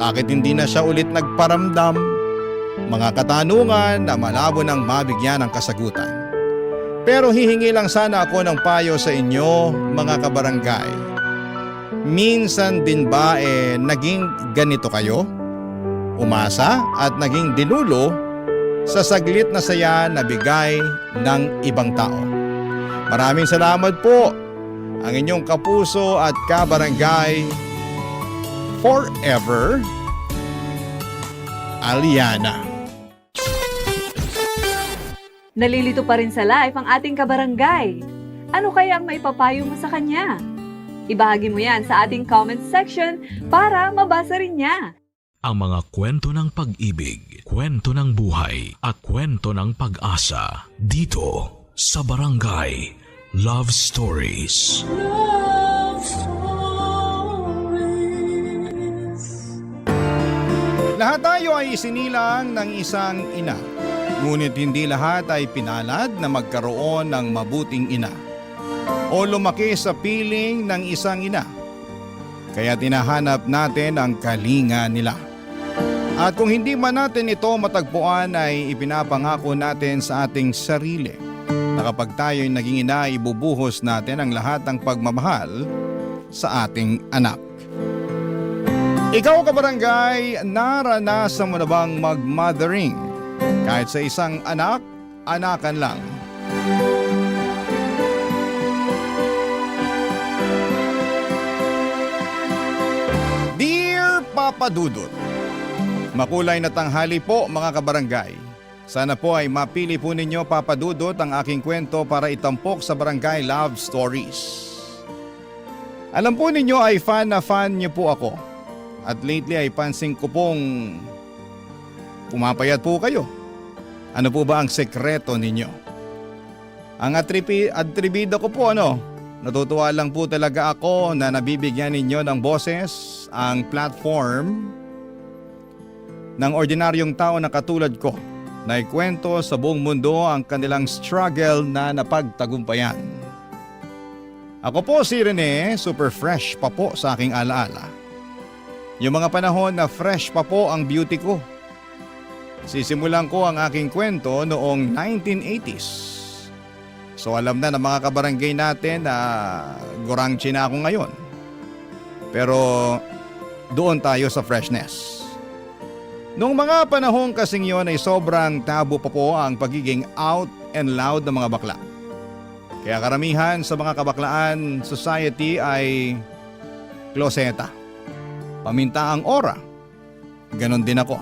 Bakit hindi na siya ulit nagparamdam? Mga katanungan na malabo nang mabigyan ng kasagutan. Pero hihingi lang sana ako ng payo sa inyo, mga kabarangay. Minsan din ba naging ganito kayo? Umasa at naging dinulo sa saglit na saya na bigay ng ibang tao. Maraming salamat po, ang inyong kapuso at kabarangay forever, Aliana. Nalilito pa rin sa live ang ating kabarangay. Ano kaya ang maipapayo mo sa kanya? Ibahagi mo yan sa ating comment section para mabasa rin niya. Ang mga kwento ng pag-ibig, kwento ng buhay, at kwento ng pag-asa dito sa Barangay Love Stories. Lahat tayo ay isinilang ng isang ina. Ngunit hindi lahat ay pinalad na magkaroon ng mabuting ina o lumaki sa piling ng isang ina. Kaya tinahanap natin ang kalinga nila. At kung hindi man natin ito matagpuan ay ipinapangako natin sa ating sarili na kapag tayo'y naging ina, ibubuhos natin ang lahat ng pagmamahal sa ating anak. Ikaw, kabarangay, naranasan mo na bang mag-mothering? Kahit sa isang anak, anakan lang. Dear Papa Dudut, makulay na tanghali po mga kabarangay. Sana po ay mapili po ninyo, Papa Dudut, ang aking kwento para itampok sa Barangay Love Stories. Alam po ninyo ay fan na fan niyo po ako. At lately ay pansin ko pong pumapayat po kayo. Ano po ba ang sekreto ninyo? Ang atribido ko po natutuwa lang po talaga ako na nabibigyan ninyo ng boses ang platform ng ordinaryong tao na katulad ko na ikwento sa buong mundo ang kanilang struggle na napagtagumpayan. Ako po si Rene, super fresh pa po sa aking alaala. Yung mga panahon na fresh pa po ang beauty ko. Sisimulan ko ang aking kwento noong 1980s. So alam na ng mga kabarangay natin na gurangchi na ako ngayon. Pero doon tayo sa freshness. Noong mga panahon kasing yon ay sobrang tabu pa po ang pagiging out and loud ng mga bakla. Kaya karamihan sa mga kabaklaan society ay kloseta. Paminta ang ora. Ganon din ako.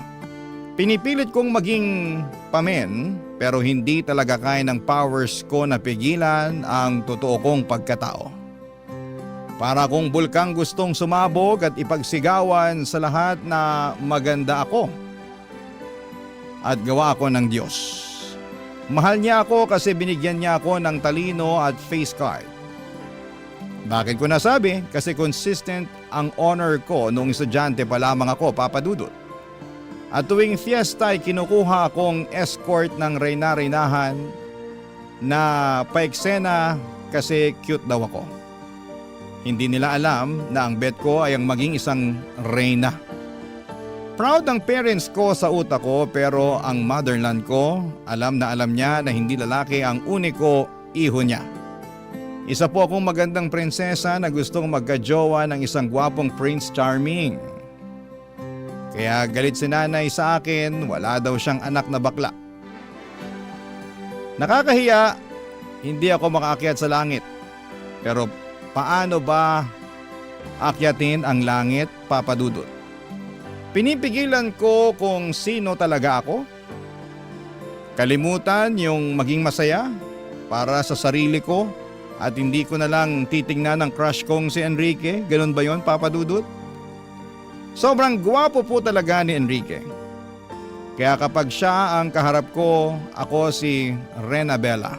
Pinipilit kong maging pamen pero hindi talaga kaya ng powers ko na pigilan ang totoo kong pagkatao. Para akong bulkang gustong sumabog at ipagsigawan sa lahat na maganda ako. At gawa ako ng Diyos. Mahal niya ako kasi binigyan niya ako ng talino at face card. Bakit ko nasabi? Kasi consistent ang honor ko noong estudyante pa lamang ako, Papa Dudut. At tuwing fiesta ay kinukuha akong escort ng reyna-reynahan na paeksena kasi cute daw ako. Hindi nila alam na ang bet ko ay ang maging isang reyna. Proud ang parents ko sa utak ko pero ang motherland ko alam na alam niya na hindi lalaki ang uniko iho niya. Isa po akong magandang prinsesa na gustong magkajowa ng isang gwapong Prince Charming. Kaya galit si nanay sa akin, wala daw siyang anak na bakla. Nakakahiya, hindi ako makaakyat sa langit. Pero paano ba akyatin ang langit, Papa Dudut? Pinipigilan ko kung sino talaga ako. Kalimutan yung maging masaya para sa sarili ko at hindi ko na lang titingnan ang crush kong si Enrique. Ganun ba yon, Papa Dudut? Sobrang gwapo po talaga ni Enrique. Kaya kapag siya ang kaharap ko, ako si Rena Bella.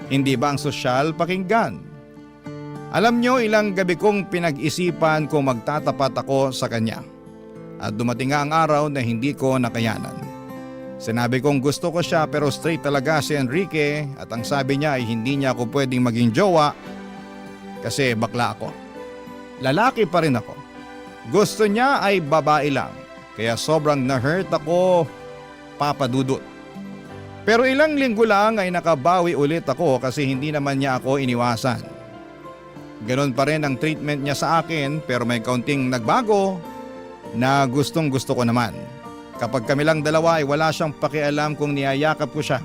Hindi ba ang sosyal pakinggan? Alam nyo, ilang gabi kong pinag-isipan kung magtatapat ako sa kanya. At dumating nga ang araw na hindi ko nakayanan. Sinabi kong gusto ko siya pero straight talaga si Enrique at ang sabi niya ay hindi niya ako pwedeng maging jowa kasi bakla ako. Lalaki pa rin ako. Gusto niya ay babae lang kaya sobrang na-hurt ako, Papa Dudut. Pero ilang linggo lang ay nakabawi ulit ako kasi hindi naman niya ako iniwasan. Ganon pa rin ang treatment niya sa akin pero may kaunting nagbago na gustong gusto ko naman. Kapag kami lang dalawa ay wala siyang pakialam kung niyayakap ko siya.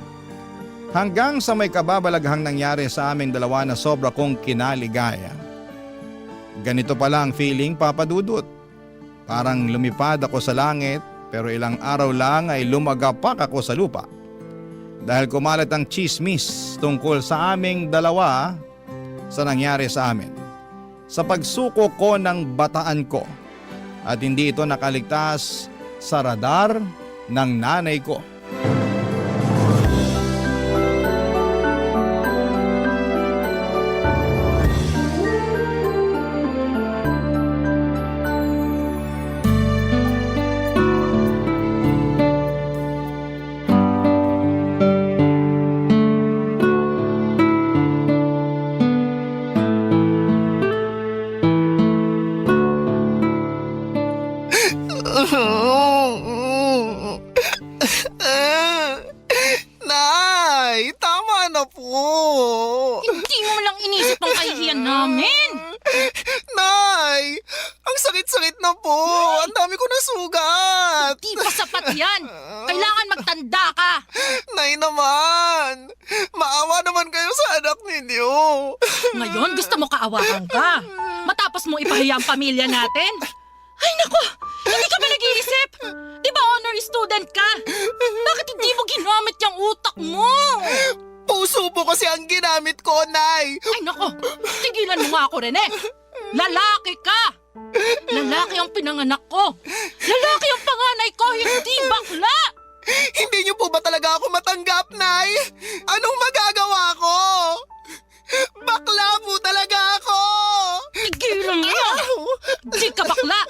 Hanggang sa may kababalaghang nangyari sa aming dalawa na sobra kong kinaligaya. Ganito pala ang feeling, Papa Dudut. Parang lumipad ako sa langit pero ilang araw lang ay lumagapak ako sa lupa. Dahil kumalat ang chismis tungkol sa aming dalawa sa nangyari sa amin. Sa pagsuko ko ng bataan ko. At hindi ito nakaligtas sa radar ng nanay ko. Nay, tama na po. Hindi mo lang inisip ang kahihiyan namin. Nay, ang sakit-sakit na po. Ang dami ko na sugat. Di pa sapat yan. Kailangan magtanda ka. Nay naman, maawa naman kayo sa anak ninyo. Ngayon gusto mo kaawakan ka. Matapos mo ipahiya ang pamilya natin. Ay nako, hindi ka ba nag-iisip? Di ba honor student ka? Bakit hindi mo ginamit yung utak mo? Puso po kasi ang ginamit ko, Nay. Ay nako, tigilan mo nga ako, Rene. Lalaki ka. Lalaki ang pinanganak ko. Lalaki ang panganay ko, hindi bakla. Hindi niyo po ba talaga ako matanggap, Nay? Anong magagawa ko? Bakla po talaga ako! Tigilan mo. Di ka bakla.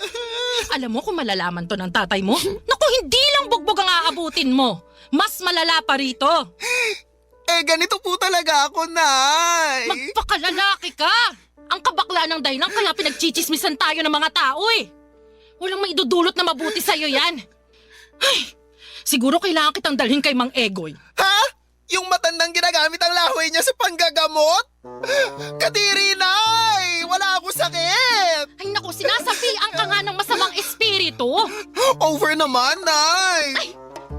Alam mo kung malalaman to ng tatay mo? Naku, hindi lang bugbog ang aabutin mo. Mas malala pa rito. Eh, ganito po talaga ako, Nay. Magpakalalaki ka. Ang kabakla ng dahilan kaya pinagchichismisan tayo ng mga tao eh. Walang maidudulot na mabuti sa'yo yan. Ay, siguro kailangan kitang dalhin kay Mang Egoy. Ha? Yung matandang ginagamit ang lahoy niya sa panggagamot? Kadiri, Nay! Wala ako sakit! Ay naku, sinasabihan ka nga ng masamang espiritu. Over naman, Nay! Ay,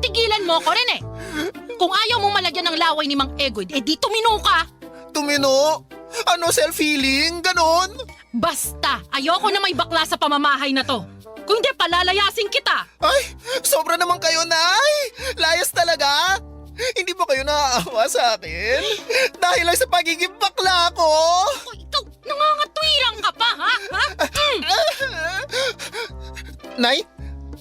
tigilan mo ko rin eh. Kung ayaw mong malagyan ng laway ni Mang Egoy, eh di tumino ka. dumino? Ano, self-healing? Ganon? Basta, ayoko na may bakla sa pamamahay na to. Kung di, palalayasin kita. Ay, sobra naman kayo, Nay! Layas talaga! Hindi ba kayo naaawa sa akin? Dahil lang sa pagiging bakla ko! O, ikaw, nangangatwiran ka pa, ha? Nay,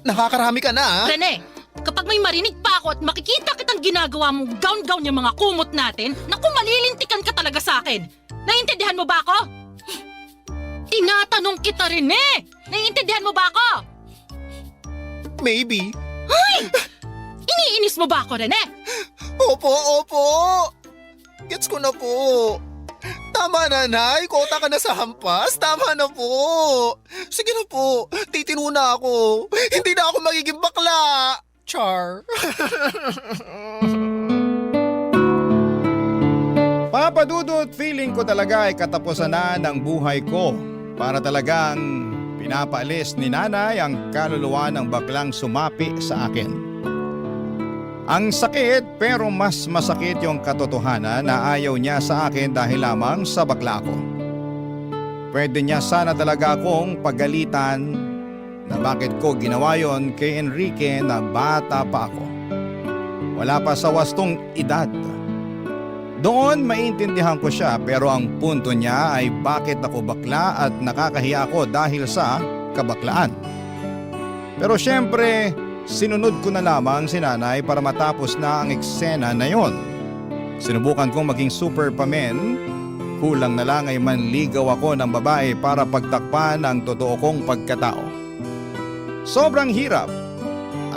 nakakarami ka na, ha? Rene, kapag may marinig pa ako at makikita kitang ginagawa mong gown-gown yung mga kumot natin, naku, malilintikan ka talaga sa akin. Naiintindihan mo ba ako? Tinatanong kita, Rene! Naiintindihan mo ba ako? Maybe. Iniinis mo ba ako, Rene? Opo. Gets ko na po. Tama na, Nay. Kota ka na sa hampas. Tama na po. Sige na po. Titino na ako. Hindi na ako magiging bakla. Char. Papa Dudut, feeling ko talaga ay katapusan na ng buhay ko para talagang pinapaalis ni nanay ang kaluluwa ng baklang sumapi sa akin. Ang sakit pero mas masakit yung katotohanan na ayaw niya sa akin dahil lamang sa bakla ko. Pwede niya sana talaga akong pagalitan na bakit ko ginawa yon kay Enrique na bata pa ako. Wala pa sa wastong edad. Doon maintindihan ko siya pero ang punto niya ay bakit ako bakla at nakakahiya ako dahil sa kabaklaan. Pero syempre, sinunod ko na lamang si nanay para matapos na ang eksena na yon. Sinubukan kong maging super pamen, kulang na lang ay manligaw ako ng babae para pagtakpan ang totoo kong pagkatao. Sobrang hirap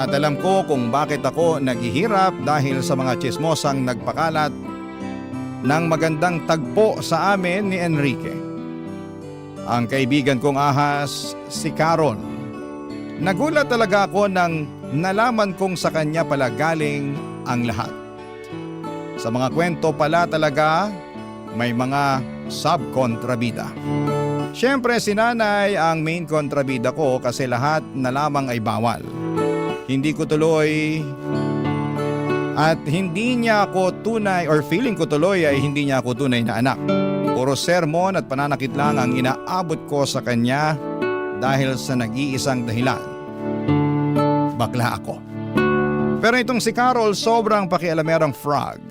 at alam ko kung bakit ako naghihirap dahil sa mga tsismosang nagpakalat ng magandang tagpo sa amin ni Enrique. Ang kaibigan kong ahas, si Carol. Nagulat talaga ako nang nalaman kong sa kanya pala galing ang lahat. Sa mga kwento pala talaga, may mga subkontrabida. Siyempre si nanay ang main kontrabida ko kasi lahat na lamang ay bawal. Hindi ko tuloy at hindi niya ako tunay or feeling ko tuloy ay hindi niya ako tunay na anak. Puro sermon at pananakit lang ang inaabot ko sa kanya dahil sa nag-iisang dahilan. Bakla ako. Pero itong si Carol sobrang pakialamerang frog.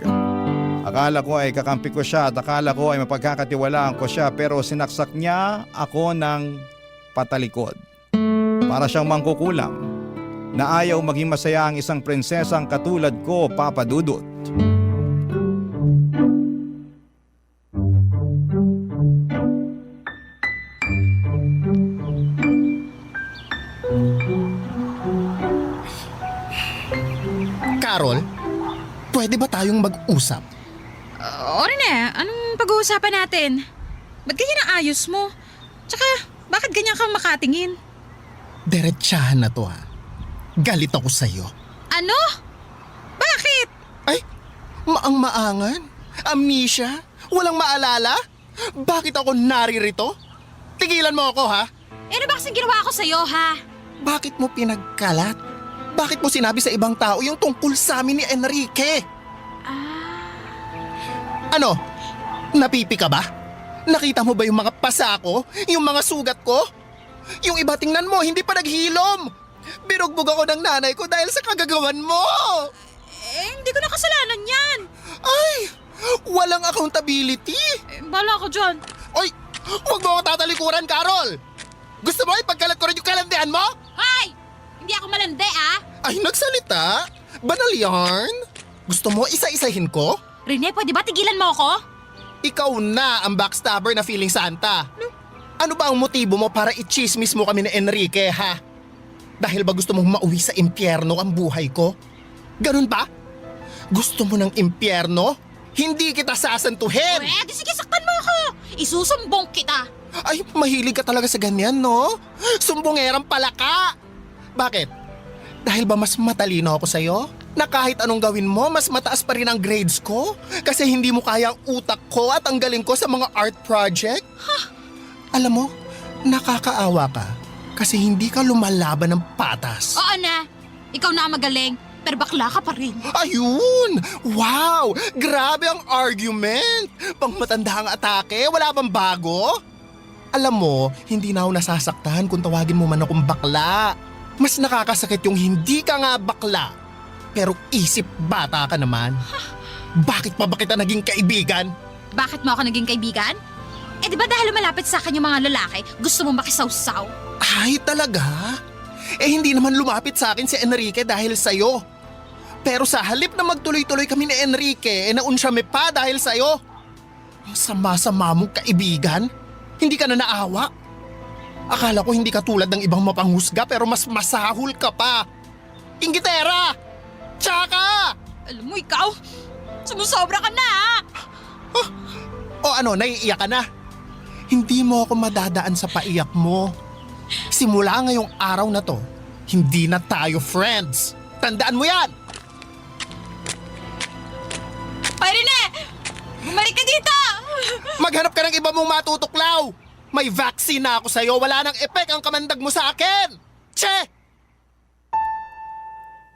Akala ko ay kakampi ko siya at akala ko ay mapagkakatiwalaan ko siya pero sinaksak niya ako ng patalikod. Para siyang mangkukulam na ayaw maging masaya ang isang prinsesang katulad ko, Papa Dudut. Carol, pwede ba tayong mag-usap? O Rene, anong pag-uusapan natin? Ba't ganyan ang ayos mo? Tsaka, bakit ganyan kang makatingin? Diretsahan na to, ha. Galit ako sa'yo. Ano? Bakit? Ay, maang-maangan? Amnesia? Walang maalala? Bakit ako naririto? Tigilan mo ako, ha? Ano ba kasing ginawa ko sa'yo, ha? Bakit mo pinagkalat? Bakit mo sinabi sa ibang tao yung tungkol sa amin ni Enrique? Ano? Napipi ka ba? Nakita mo ba yung mga pasa ko? Yung mga sugat ko? Yung iba tingnan mo, hindi pa naghilom! Binugbog ako ng nanay ko dahil sa kagagawan mo! Hindi ko na kasalanan yan. Ay! Walang accountability! Bala ko dyan. Oy! Huwag mo ako tatalikuran, Carol! Gusto mo ipagkalat ko rin yung kalandian mo? Hoy! Hindi ako malandi, ah. Ay, nagsalita? Banal yarn? Gusto mo isa-isahin ko? Rene, pwede ba tigilan mo ako? Ikaw na ang backstabber na feeling Santa. Ano ba ang motibo mo para i-chismis mo kami ni Enrique, ha? Dahil ba gusto mong mauwi sa impyerno ang buhay ko? Ganun ba? Gusto mo ng impyerno? Hindi kita sasantuhin! Pwede, sige, saktan mo ako. Isusumbong kita. Ay, mahilig ka talaga sa ganyan, no? Sumbongerang pala ka! Bakit? Dahil ba mas matalino ako sa'yo? Na kahit anong gawin mo, mas mataas pa rin ang grades ko? Kasi hindi mo kaya ang utak ko at ang galing ko sa mga art project? Alam mo, nakakaawa ka kasi hindi ka lumalaban ng patas. Oo na. Ikaw na ang magaling. pero bakla ka pa rin. Ayun! Wow! Grabe ang argument! Pang matanda ang atake, wala bang bago? Alam mo, hindi na ako nasasaktan kung tawagin mo man akong bakla. Mas nakakasakit yung hindi ka nga bakla. Pero isip bata ka naman. Bakit pa ba kita naging kaibigan? Bakit mo ako naging kaibigan? Eh di ba dahil malapit sa akin yung mga lalaki, gusto mo makisawsaw? Ay, talaga? Eh hindi naman lumapit sa akin si Enrique dahil sa'yo. Pero sa halip na magtuloy-tuloy kami ni Enrique, naunsyame pa dahil sa'yo. Ang sama-sama mong kaibigan. Hindi ka na naawa. Akala ko hindi ka tulad ng ibang mapanghusga pero mas masahol ka pa. Inggitera! Tsaka! Alam mo ikaw, sumusobra ka na O ano, naiiyak ka na? Hindi mo ako madadaan sa paiyak mo. Simula ngayong araw na to, hindi na tayo friends. Tandaan mo yan! Ay, Rene! Bumalik ka dito! Maghanap ka ng iba mong matutuklaw! May vaccine na ako sa'yo, wala nang epek ang kamandag mo sa akin! Che!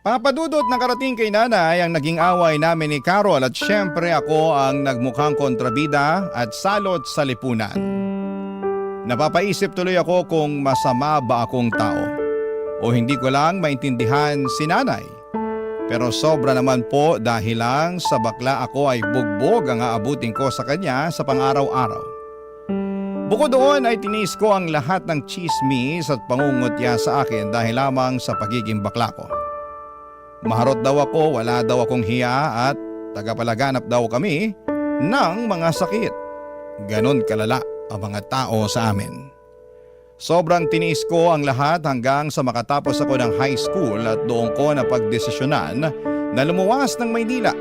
Papadudot na karating kay nanay ang naging away namin ni Carol at syempre ako ang nagmukhang kontrabida at salot sa lipunan. Napapaisip tuloy ako kung masama ba akong tao o hindi ko lang maintindihan si nanay. Pero sobra naman po dahil lang sa bakla ako ay bugbog ang aabutin ko sa kanya sa pang-araw-araw. Bukod doon ay tinis ko ang lahat ng chismis at pangungutya sa akin dahil lamang sa pagiging bakla ko. Maharot daw ako, wala daw akong hiya at tagapalaganap daw kami ng mga sakit. Ganon kalala ang mga tao sa amin. Sobrang tiniis ko ang lahat hanggang sa makatapos ako ng high school at doon ko napagdesisyonan na lumuwas ng Maynila.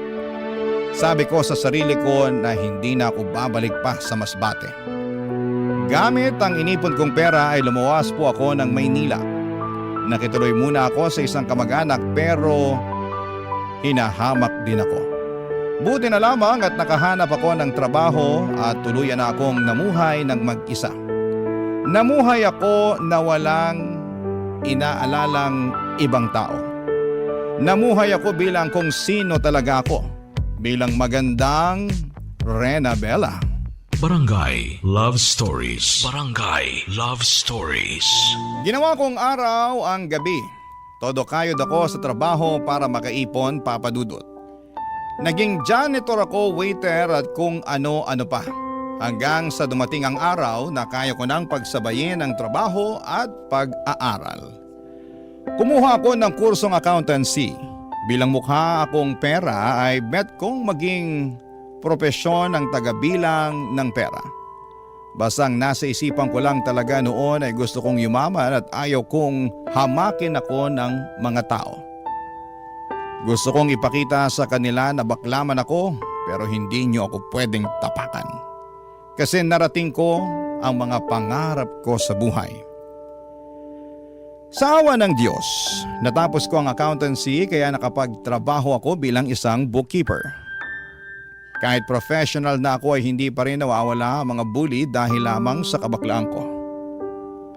Sabi ko sa sarili ko na hindi na ako babalik pa sa Masbate. Gamit ang inipon kong pera ay lumuwas po ako ng Maynila. Nakituloy muna ako sa isang kamag-anak pero hinahamak din ako. Buti na lamang at nakahanap ako ng trabaho at tuluyan na akong namuhay ng mag-isa. Namuhay ako na walang inaalalang ibang tao. Namuhay ako bilang kung sino talaga ako. Bilang magandang Rena Bella. Barangay Love Stories. Barangay Love Stories. Ginawa kong araw ang gabi. Todo kayod ako sa trabaho para makaipon, papadudot. Naging janitor ako, waiter at kung ano-ano pa. Hanggang sa dumating ang araw na kaya ko nang pagsabayin ang trabaho at pag-aaral. Kumuha ako ng kursong accountancy. Bilang mukha akong pera ay bet kong maging propesyon ng tagabilang ng pera. Basang nasa isipan ko lang talaga noon ay gusto kong yumaman at ayaw kong hamakin ako ng mga tao. Gusto kong ipakita sa kanila na baklaman ako pero hindi niyo ako pwedeng tapakan. Kasi narating ko ang mga pangarap ko sa buhay. Sa awa ng Diyos, natapos ko ang accountancy kaya nakapagtrabaho ako bilang isang bookkeeper. Kahit professional na ako ay hindi pa rin nawawala ang mga bully dahil lamang sa kabaklaan ko.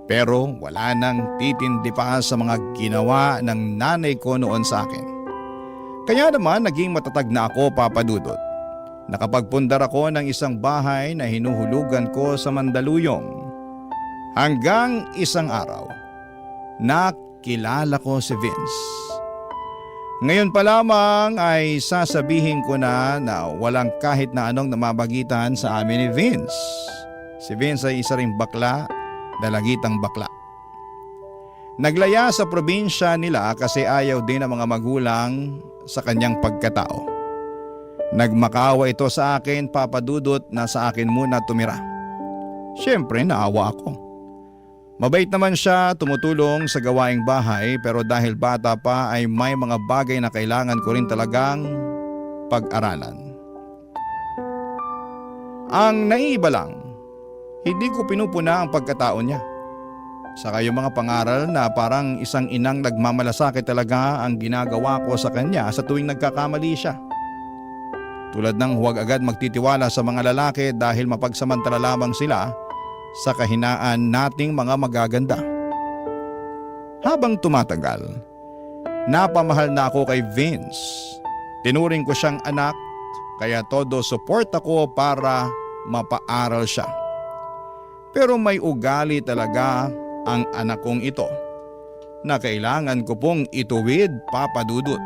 Pero wala nang titindi pa sa mga ginawa ng nanay ko noon sa akin. Kaya naman naging matatag na ako, papadudot. Nakapagpundar ako ng isang bahay na hinuhulugan ko sa Mandaluyong. Hanggang isang araw, nakilala ko si Vince. Ngayon pa lamang ay sasabihin ko na walang kahit na anong namabagitan sa amin ni Vince. Si Vince ay isa ring bakla, dalagitang bakla. Naglaya sa probinsya nila kasi ayaw din ng mga magulang sa kanyang pagkatao. Nagmakawa ito sa akin, papadudot, na sa akin muna tumira. Siyempre naawa ako. Mabait naman siya, tumutulong sa gawaing bahay pero dahil bata pa ay may mga bagay na kailangan ko rin talagang pag-aralan. Ang naiiba lang, hindi ko pinupuna ang pagkatao niya. Saka yung mga pangaral na parang isang inang nagmamalasakit talaga ang ginagawa ko sa kanya sa tuwing nagkakamali siya. Tulad ng huwag agad magtitiwala sa mga lalaki dahil mapagsamantala lamang sila sa kahinaan nating mga magaganda. Habang tumatagal, Napamahal na ako kay Vince. Tinuring ko siyang anak, kaya todo support ako para mapaaral siya. Pero may ugali talaga ang anak kong ito na kailangan ko pong ituwid, Papa Dudut.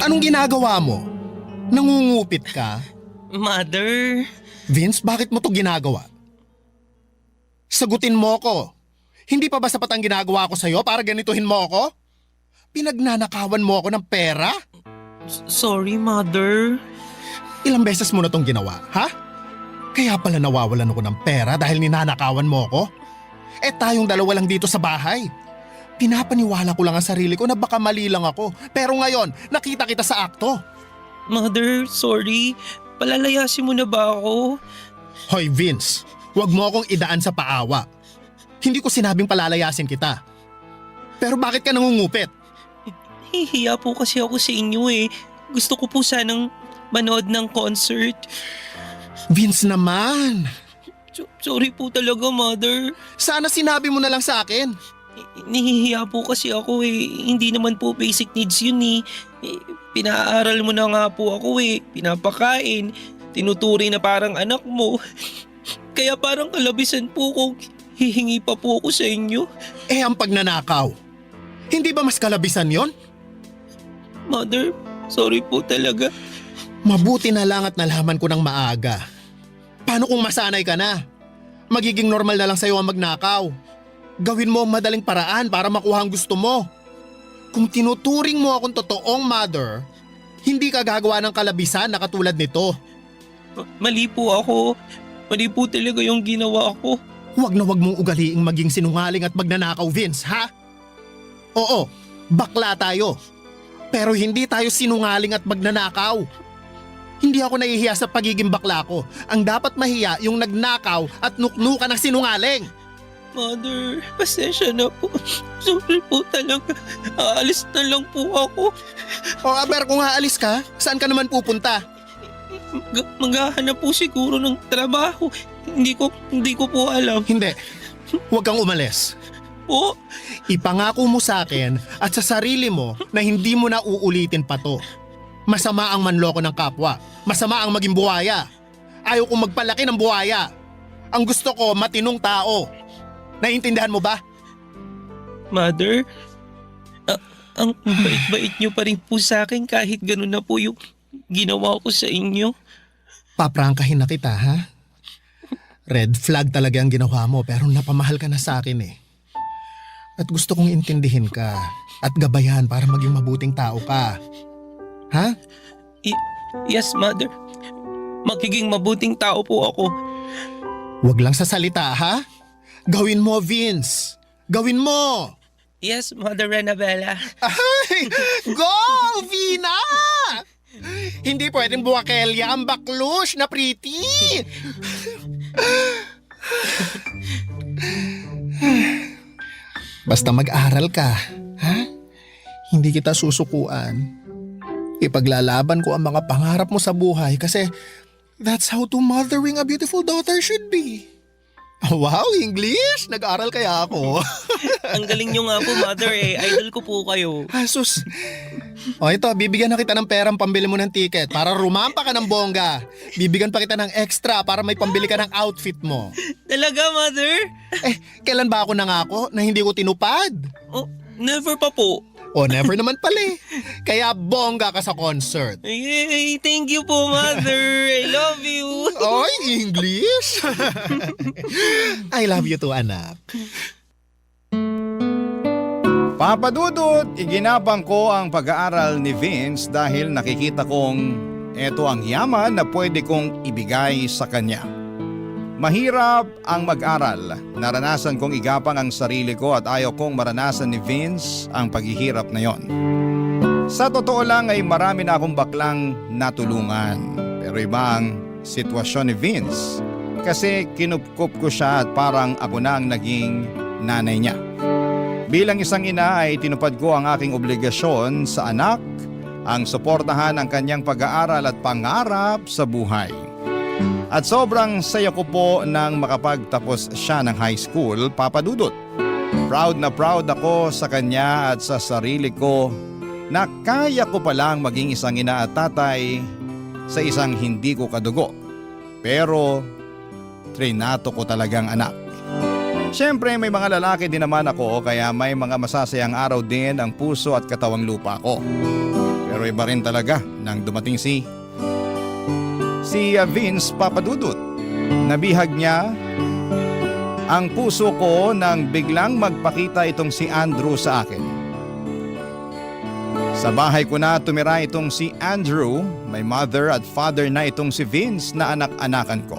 Anong ginagawa mo? Nangungupit ka? Mother, Vince, bakit mo to ginagawa? Sagutin mo ko. Hindi pa ba sapat ang ginagawa ko sa'yo para ganituhin mo ako? Pinagnanakawan mo ako ng pera? sorry mother. Ilang beses mo na tong ginawa, ha? Kaya pala nawawalan ako ng pera dahil ninanakawan mo ako? Eh tayong dalawa lang dito sa bahay. Pinapaniwala ko lang ang sarili ko na baka mali lang ako. Pero ngayon, nakita kita sa akto. Mother, sorry. Palalayasin mo na ba ako? Hoy Vince, huwag mo akong idaan sa paawa. Hindi ko sinabing palalayasin kita. Pero bakit ka nangungupit? Hihiya po kasi ako sa inyo eh. Gusto ko po sanang manood ng concert. Vince naman. Sorry po talaga, Mother. Sana sinabi mo na lang sa akin. Nahihiya po kasi ako eh. Hindi naman po basic needs yun eh. Pinaaral mo na nga po ako eh. Pinapakain. Tinuturi na parang anak mo. Kaya parang kalabisan po kung hihingi pa po ako sa inyo. Eh ang pagnanakaw. Hindi ba mas kalabisan yon? Mother, sorry po talaga. Mabuti na lang at nalaman ko ng maaga. Paano kung masanay ka na? Magiging normal na lang sa'yo ang magnakaw. Gawin mo ang madaling paraan para makuha ang gusto mo. Kung tinuturing mo akong totoong mother, hindi ka gagawa ng kalabisan na katulad nito. Mali po ako. Mali po talaga yung ginawa ko. Huwag na huwag mong ugaliing maging sinungaling at magnanakaw, Vince, ha? Oo, bakla tayo. Pero hindi tayo sinungaling at magnanakaw. Hindi ako nahihiya sa pagiging bakla ko. Ang dapat mahiya yung nagnakaw at nuknukan ng sinungaling. Mother, pasensya na po. Sorry po talaga. Aalis na lang po ako. O aber kung aalis ka, saan ka naman pupunta? Maghahanap po siguro ng trabaho. Hindi ko po alam. Hindi, huwag kang umalis. Po? Ipangako mo sa akin at sa sarili mo na hindi mo na uulitin pa to. Masama ang manloko ng kapwa. Masama ang maging buhaya. Ayaw kong magpalaki ng buhaya. Ang gusto ko, matinong tao. Naiintindihan mo ba? Mother, ang bait-bait niyo pa rin po sa akin kahit ganun na po yung ginawa ko sa inyo. Paprangkahin na kita, ha? Red flag talaga ang ginawa mo pero napamahal ka na sa akin eh. At gusto kong intindihin ka at gabayan para maging mabuting tao ka. Ha? Yes, Mother. Magiging mabuting tao po ako. Huwag lang sa salita, ha? Gawin mo, Vince. Gawin mo! Yes, Mother Renabella. Ay! Go, Vina! Hindi pwedeng buwakelya ang baklush na pretty! Basta mag-aral ka, ha? Hindi kita susukuan. Ipaglalaban ko ang mga pangarap mo sa buhay kasi that's how to mothering a beautiful daughter should be. Wow, English! Nag-aral kaya ako. Ang galing niyo nga po, Mother eh. Idol ko po kayo. Asus. O ito, bibigyan na kita ng perang pambili mo ng ticket para rumampa ka ng bongga. Bibigyan pa kita ng extra para may pambili ka ng outfit mo. Talaga, Mother? Kailan ba ako nangako na hindi ko tinupad? Oh, never pa po. O never naman pala eh. Kaya bongga ka sa concert. Yay! Thank you po, Mother. I love you. Oy, English! I love you too, anak. Papa Dudut, iginapang ko ang pag-aaral ni Vince dahil nakikita kong eto ang yaman na pwede kong ibigay sa kanya. Mahirap ang mag-aral. Naranasan kong igapang ang sarili ko at ayaw kong maranasan ni Vince ang paghihirap na yon. Sa totoo lang ay marami na akong baklang natulungan. Pero iba ang sitwasyon ni Vince kasi kinupkup ko siya at parang ako na ang naging nanay niya. Bilang isang ina ay tinupad ko ang aking obligasyon sa anak, ang suportahan ang kanyang pag-aaral at pangarap sa buhay. At sobrang saya ko po nang makapagtapos siya ng high school, Papa Dudut. Proud na proud ako sa kanya at sa sarili ko na kaya ko palang maging isang ina at tatay sa isang hindi ko kadugo. Pero trinato ko talagang anak. Siyempre may mga lalaki din naman ako kaya may mga masasayang araw din ang puso at katawang lupa ko. Pero iba rin talaga nang dumating si Vince, Papa Dudut. Nabihag niya ang puso ko nang biglang magpakita itong si Andrew sa akin. Sa bahay ko na tumira itong si Andrew, may mother at father na itong si Vince na anak-anakan ko.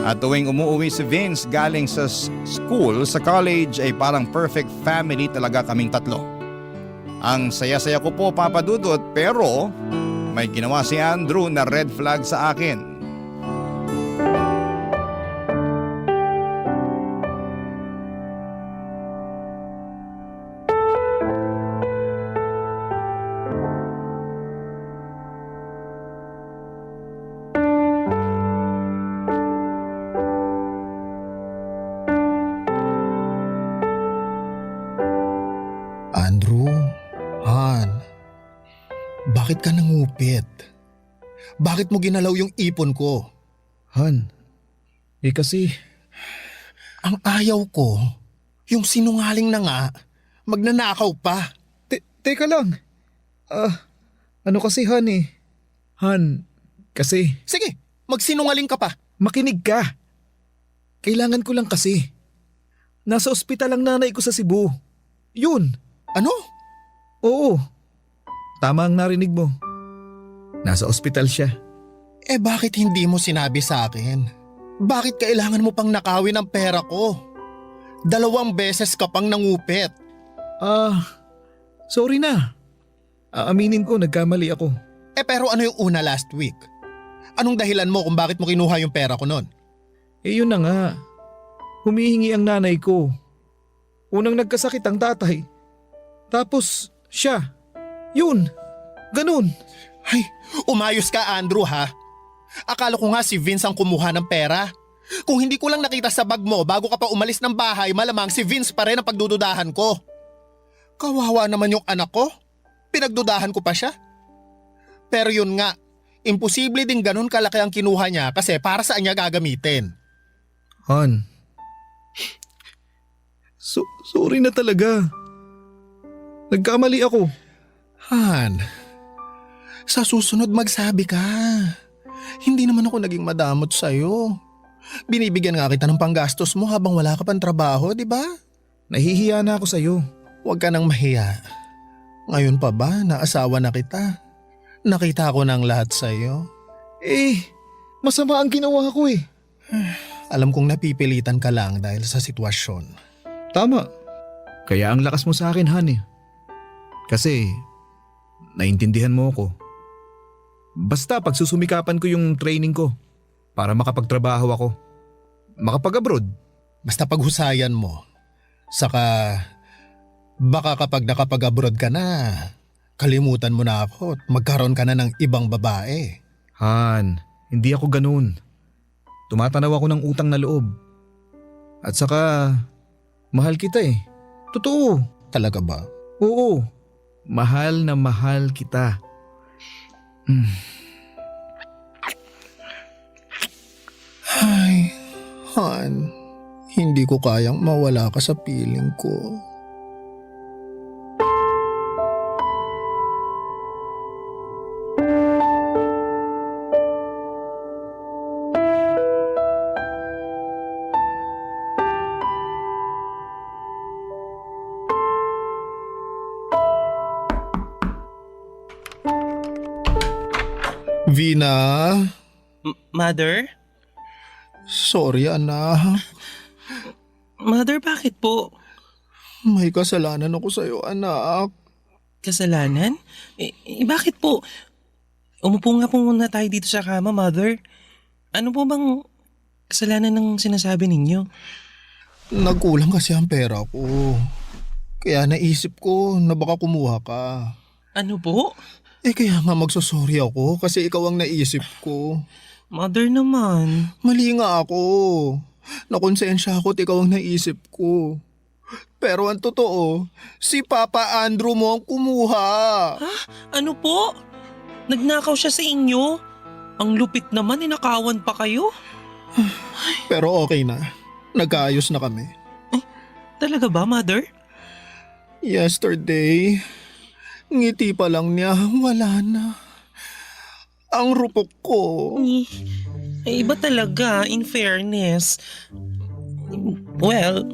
At tuwing umuwi si Vince galing sa school, sa college ay parang perfect family talaga kaming tatlo. Ang saya-saya ko po, Papa Dudut, pero may ginawa si Andrew na red flag sa akin. Andrew, Han, bakit ka nangupit? Bakit mo ginalaw yung ipon ko? Han, kasi Ang ayaw ko, yung sinungaling na nga, magnanakaw pa. Teka lang. Ano kasi Han eh? Han, kasi Sige, magsinungaling ka pa. makinig ka. Kailangan ko lang kasi. Nasa ospital ang nanay ko sa Cebu. Yun. Ano? Oo. Tama ang narinig mo. Nasa ospital siya. Eh bakit hindi mo sinabi sa akin? Bakit kailangan mo pang nakawin ang pera ko? 2 beses ka pang nangupit. Sorry na. Aaminin ko, nagkamali ako. Eh pero ano yung una last week? Anong dahilan mo kung bakit mo kinuha yung pera ko nun? Yun na nga. Humihingi ang nanay ko. Unang nagkasakit ang tatay. Tapos siya. Yun. Ganun. Ay, umayos ka Andrew ha. Akala ko nga si Vince ang kumuha ng pera. Kung hindi ko lang nakita sa bag mo bago ka pa umalis ng bahay, malamang si Vince pa rin ang pagdududahan ko. Kawawa naman yung anak ko. Pinagdudahan ko pa siya. Pero yun nga, imposible din ganun kalaki ang kinuha niya kasi para saan niya gagamitin. Han. Sorry na talaga. Nagkamali ako. Han, sa susunod magsabi ka. Hindi naman ako naging madamot sa'yo. Binibigyan nga kita ng panggastos mo habang wala ka pang trabaho, di ba? Nahihiya na ako sa'yo. Huwag ka nang mahiya. Ngayon pa ba, naasawa na kita? Nakita ko ng lahat sa'yo. Masama ang ginawa ko eh. Alam kong napipilitan ka lang dahil sa sitwasyon. Tama. Kaya ang lakas mo sa akin, Han eh. Kasi, naintindihan mo ako. Basta pagsusumikapan ko yung training ko para makapagtrabaho ako. Makapag-abroad. Basta paghusayan mo. Saka, baka kapag nakapag-abroad ka na, kalimutan mo na ako at magkaroon ka na ng ibang babae. Han, hindi ako ganun. Tumatanaw ako ng utang na loob. At saka, mahal kita eh. Totoo. Talaga ba? Oo. Mahal na mahal kita. Ay, Han, hindi ko kayang mawala ka sa piling ko. Vina? Mother? Sorry anak. Mother, bakit po? May kasalanan ako sa'yo anak. Kasalanan? Bakit po? Umupo nga po muna tayo dito sa kama, Mother. Ano po bang kasalanan ng sinasabi ninyo? Nagkulang kasi ang pera ko. Kaya naisip ko na baka kumuha ka. Ano po? Kaya nga magsosorry ako kasi ikaw ang naisip ko. Mother naman. Mali nga ako. Nakonsensya ako at ikaw ang naisip ko. Pero ang totoo, si Papa Andrew mo ang kumuha. Ano po? Nagnakaw siya sa inyo? Ang lupit naman, inakawan pa kayo? Pero okay na. Nagkaayos na kami. Talaga ba, Mother? Yesterday, ngiti pa lang niya, wala na. Ang rupok ko. Iba talaga, in fairness. Well,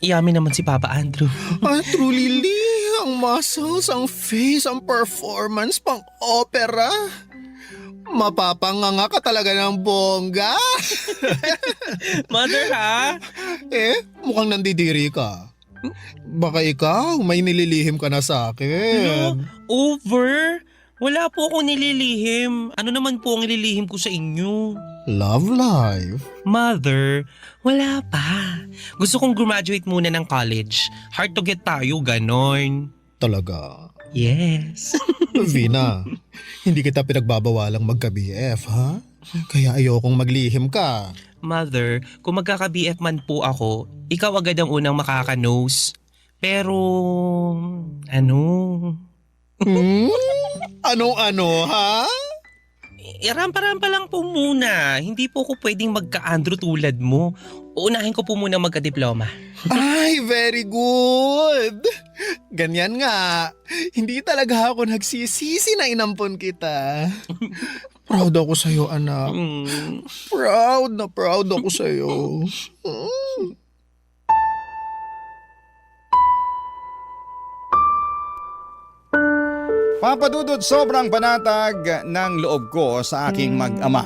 yamin naman si Papa Andrew. Truly, ang muscles, ang face, ang performance, pang opera. Mapapanganga ka talaga ng bongga. Mother, ha? Mukhang nandidiri ka. Baka ikaw, may nililihim ka na sa akin. Over? Wala po akong nililihim. Ano naman po ang nililihim ko sa inyo? Love life. Mother, wala pa. Gusto kong graduate muna ng college. Hard to get tayo, ganon. Talaga? Yes. Vina, hindi kita pinagbabawalang magka-BF, ha? Kaya ayokong maglihim ka. Mother, kung magkaka-BF man po ako, ikaw agad ang unang makaka-nose. Pero, ano? Anong-ano, ha? Rampa-rampa lang po muna. Hindi po ako pwedeng magka-Andrew tulad mo. Uunahin ko po muna magka-diploma. Ay, very good. Ganyan nga. Hindi talaga ako nagsisisi na inampon kita. Proud ako sa'yo, anak. Proud na proud ako sa'yo. Papa Dudut, sobrang panatag ng loob ko sa aking mag-ama.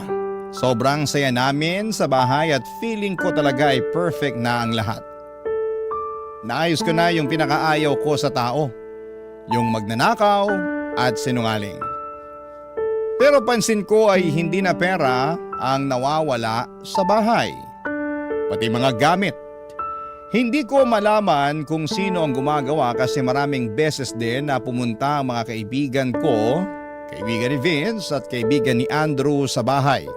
Sobrang saya namin sa bahay at feeling ko talaga ay perfect na ang lahat. Naayos ko na yung pinakaayaw ko sa tao, yung magnanakaw at sinungaling. Pero pansin ko ay hindi na pera ang nawawala sa bahay, pati mga gamit. Hindi ko malaman kung sino ang gumagawa kasi maraming beses din na pumunta ang mga kaibigan ko, kaibigan ni Vince at kaibigan ni Andrew sa bahay.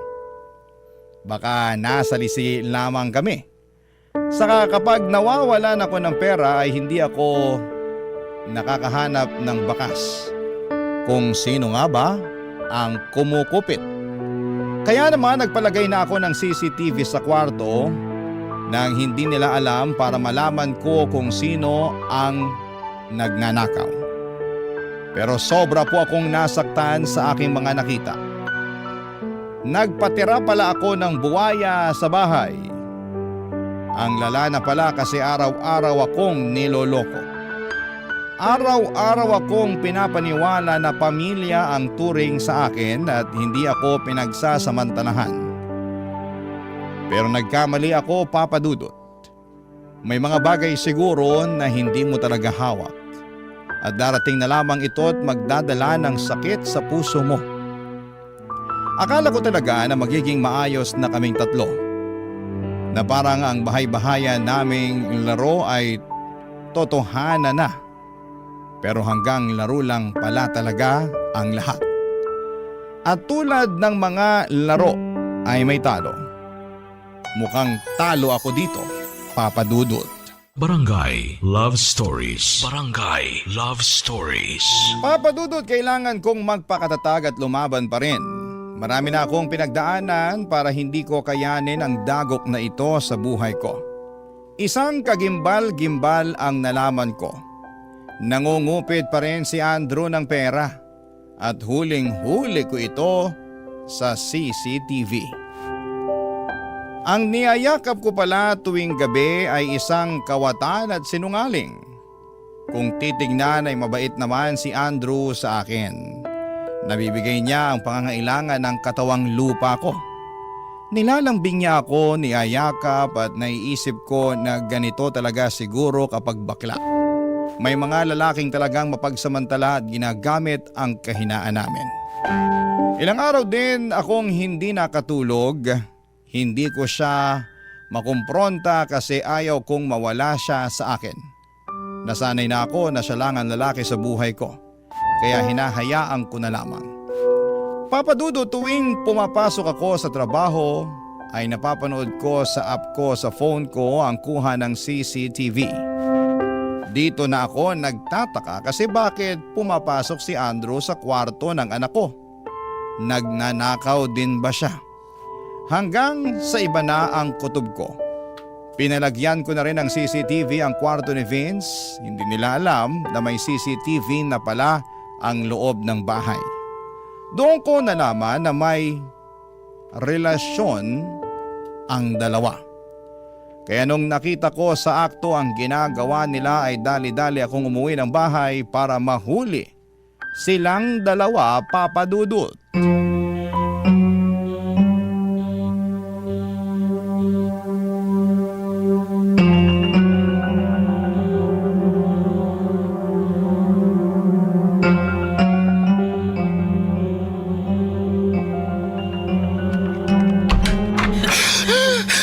Baka nasalisi lamang kami. Saka kapag nawawalan ako ng pera ay hindi ako nakakahanap ng bakas. Kung sino nga ba ang kumukupit. Kaya naman nagpalagay na ako ng CCTV sa kwarto nang hindi nila alam para malaman ko kung sino ang nagnanakaw. Pero sobra po akong nasaktan sa aking mga nakita. Nagpatira pala ako ng buwaya sa bahay. Ang lala na pala kasi araw-araw akong niloloko. Araw-araw akong pinapaniwala na pamilya ang turing sa akin at hindi ako pinagsasamantalahan. Pero nagkamali ako, Papa Dudut. May mga bagay siguro na hindi mo talaga hawak. At darating na lamang ito at magdadala ng sakit sa puso mo. Akala ko talaga na magiging maayos na kaming tatlo. Na parang ang bahay-bahayan naming laro ay totohanan na. Pero hanggang laro lang pala talaga ang lahat. At tulad ng mga laro ay may talo. Mukhang talo ako dito, Papa Dudut. Barangay Love Stories. Barangay Love Stories. Papa Dudut, kailangan kong magpakatatag at lumaban pa rin. Marami na akong pinagdaanan para hindi ko kayanin ang dagok na ito sa buhay ko. Isang kagimbal-gimbal ang nalaman ko. Nangungupit pa rin si Andrew ng pera at huling-huli ko ito sa CCTV. Ang niyayakap ko pala tuwing gabi ay isang kawatan at sinungaling. Kung titignan ay mabait naman si Andrew sa akin. Nabibigay niya ang pangangailangan ng katawang lupa ko. Nilalambing niya ako, niyayakap at naiisip ko na ganito talaga siguro kapag bakla. May mga lalaking talagang mapagsamantala at ginagamit ang kahinaan namin. Ilang araw din akong hindi nakatulog. Hindi ko siya makumpronta kasi ayaw kong mawala siya sa akin. Nasanay na ako na siya lang ang lalaki sa buhay ko. Kaya hinahayaan ko na lamang. Papadudo, tuwing pumapasok ako sa trabaho ay napapanood ko sa app ko sa phone ko ang kuha ng CCTV. Dito na ako nagtataka kasi bakit pumapasok si Andrew sa kwarto ng anak ko. Nagnanakaw din ba siya? Hanggang sa iba na ang kutob ko. Pinalagyan ko na rin ng CCTV ang kwarto ni Vince. Hindi nila alam na may CCTV na pala ang loob ng bahay. Doon ko nalaman na may relasyon ang dalawa. Kaya nung nakita ko sa akto ang ginagawa nila ay dali-dali akong umuwi ng bahay para mahuli silang dalawa, Papa Dudut.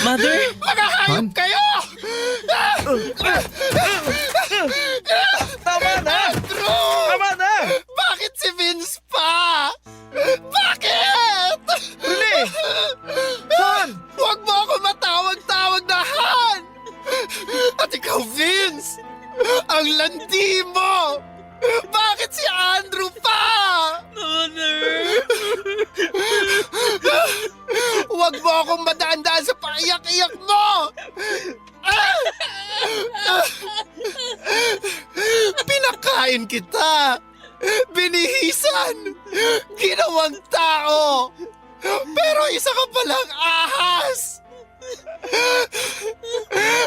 Mother? Makahayop kayo! Tama na! Andrew! Tama na! Bakit si Vince pa? Bakit? Rene! Han! Huwag mo ako matawag-tawag na Han! At ikaw, Vince! Ang landi mo! Bakit si Andrew pa? Huwag mo akong madaan-daan sa paiyak-iyak mo! Pinakain kita! Binihisan! Ginawang tao! Pero isa ka palang ahas!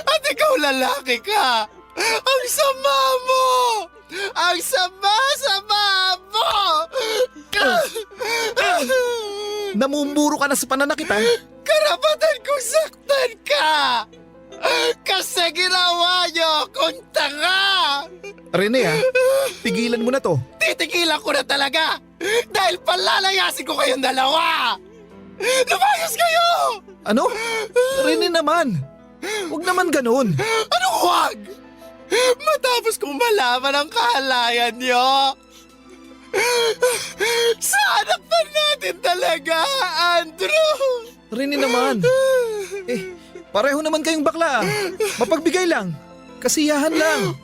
At ikaw lalaki ka! Ang sama mo! Ang sama-sama mo! Namumuro ka na sa pananakit ha? Karapatan kong saktan ka! Kasi ginawa niyo kung tanga! Rene ha, pigilan mo na to. Titigilan ko na talaga! Dahil palalayasin ko kayong dalawa! Lumayas kayo! Ano? Rene naman. Huwag naman ganun. Anong huwag? Matapos kong malaman ang kahalayan niyo! Sa anak pa natin talaga, Andrew! Rene naman. Pareho naman kayong bakla. Mapagbigay lang. Kasiyahan lang.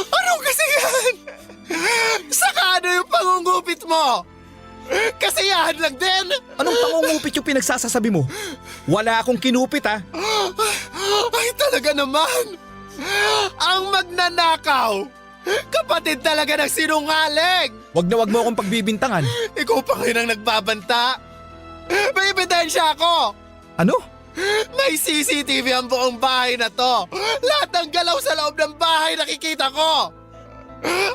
Anong kasiyahan? Saka ano yung pangungupit mo? Kasiyahan lang din? Anong pangungupit yung pinagsasasabi mo? Wala akong kinupit ha. Ay talaga naman! Ang magnanakaw! Kapatid talaga ng sinungaling! Wag mo akong pagbibintangan. Ikaw pa ngayon ang nagbabanta! May ebidensya ako! Ano? May CCTV ang buong bahay na to! Lahat ng galaw sa loob ng bahay nakikita ko!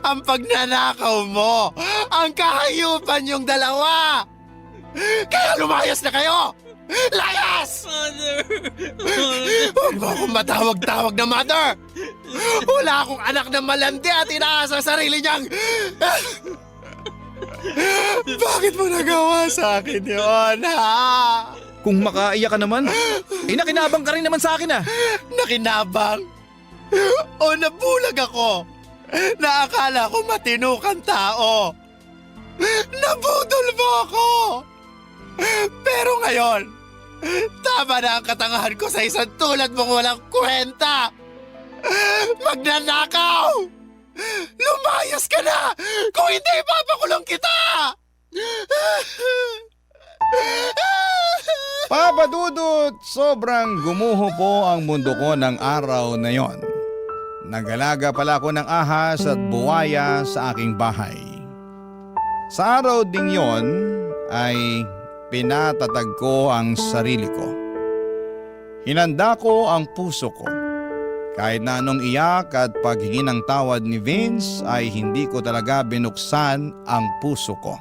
Ang pagnanakaw mo! Ang kahayupan yung dalawa! Kaya lumayas na kayo! Layas! Mother! Huwag mo akong matawag-tawag na mother! Wala akong anak na malandi at inaasa sa sarili niyang... Bakit mo nagawa sa akin yun, ha? Kung makaiyak ka naman, nakinabang ka rin naman sa akin ah. Nakinabang? O nabulag ako? Na akala ko matino kang tao? Nabudol mo ako! Pero ngayon, tama na ang katangahan ko sa isang tulad mong walang kwenta! Magnanakaw! Lumayas ka na! Kung hindi, ipapakulong kita! Papa Dudut, sobrang gumuho po ang mundo ko ng araw na yon. Nagalaga pala ako ng ahas at buwaya sa aking bahay. Sa araw ding yon ay pinatatag ko ang sarili ko. Hinanda ko ang puso ko. Kahit na anong iyak at paghingi ng tawad ni Vince ay hindi ko talaga binuksan ang puso ko.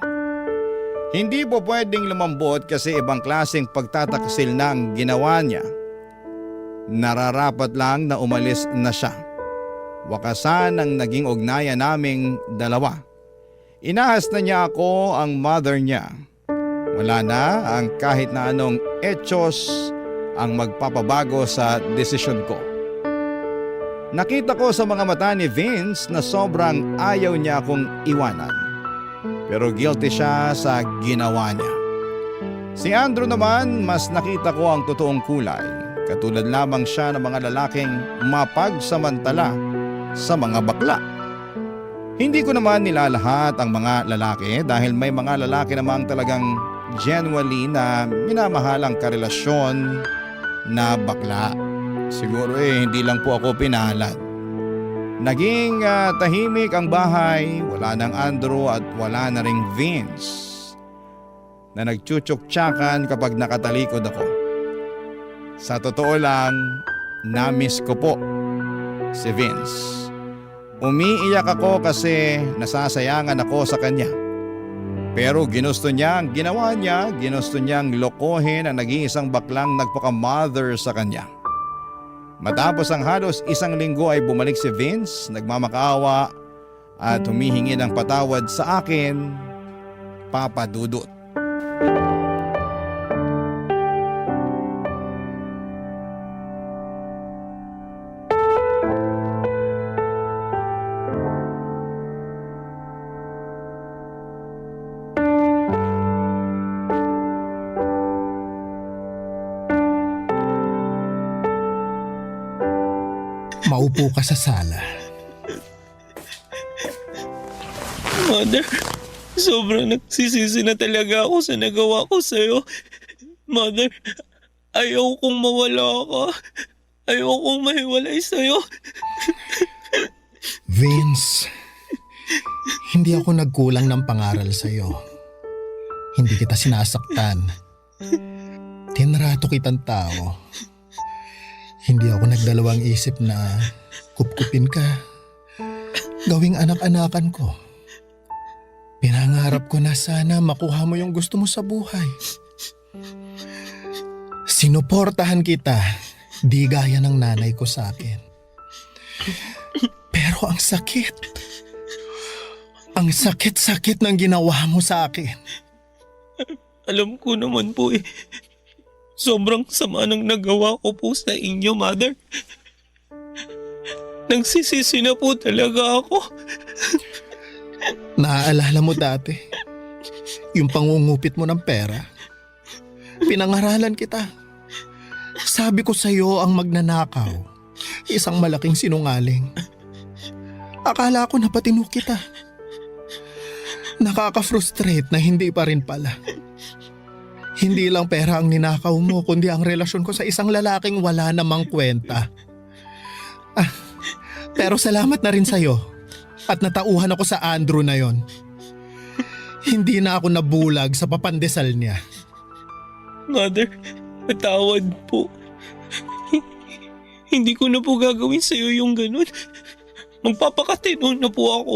Hindi po pwedeng lumambot kasi ibang klaseng pagtataksil na ang ginawa niya. Nararapat lang na umalis na siya. Wakasan ang naging ugnayan naming dalawa. Inahas na niya ako ang mother niya. Wala na ang kahit na anong etsyos ang magpapabago sa desisyon ko. Nakita ko sa mga mata ni Vince na sobrang ayaw niya akong iwanan. Pero guilty siya sa ginawa niya. Si Andrew naman, mas nakita ko ang totoong kulay. Katulad lamang siya ng mga lalaking mapagsamantala sa mga bakla. Hindi ko naman nilalahat ang mga lalaki dahil may mga lalaki namang talagang genuinely na minamahalang karelasyon na bakla. Siguro hindi lang po ako pinalad. Naging tahimik ang bahay, wala nang Andrew at wala na ring Vince na nagchuchuk-tsakan kapag nakatalikod ako. Sa totoo lang, na-miss ko po si Vince. Umiiyak ako kasi nasasayangan ako sa kanya. Pero ginusto niya ang ginawa niya, ginusto niyang lokohin ang nag-iisang baklang nagpaka-mother sa kanya. Matapos ang halos 1 linggo ay bumalik si Vince, nagmamakaawa at humihingi ng patawad sa akin, Papa Dudut. Maupo ka sa sala. Mother, sobrang nagsisisi na talaga ako sa nagawa ko sa'yo. Mother, ayaw kong mawala ka. Ayaw kong mahiwalay sa'yo. Vince, hindi ako nagkulang ng pangaral sa'yo. Hindi kita sinasaktan. Tinrato kitang tao. Hindi ako nagdalawang isip na kupkupin ka. Gawing anak-anakan ko. Pinangarap ko na sana makuha mo yung gusto mo sa buhay. Sinuportahan kita, di gaya ng nanay ko sa akin. Pero ang sakit. Ang sakit-sakit ng ginawa mo sa akin. Alam ko naman po sobrang sama ng nagawa ko po sa inyo, Mother. Nagsisisi na po talaga ako. Naaalala mo dati, yung pangungupit mo ng pera. Pinangaralan kita. Sabi ko sa'yo ang magnanakaw, isang malaking sinungaling. Akala ko napatino kita. Nakaka-frustrate na hindi pa rin pala. Hindi lang pera ang ninakaw mo, kundi ang relasyon ko sa isang lalaking wala namang kwenta. Pero salamat na rin sa'yo at natauhan ako sa Andrew na yon. Hindi na ako nabulag sa papandesal niya. Mother, patawad po. Hindi ko na po gagawin sa'yo yung ganun. Magpapakatino na po ako.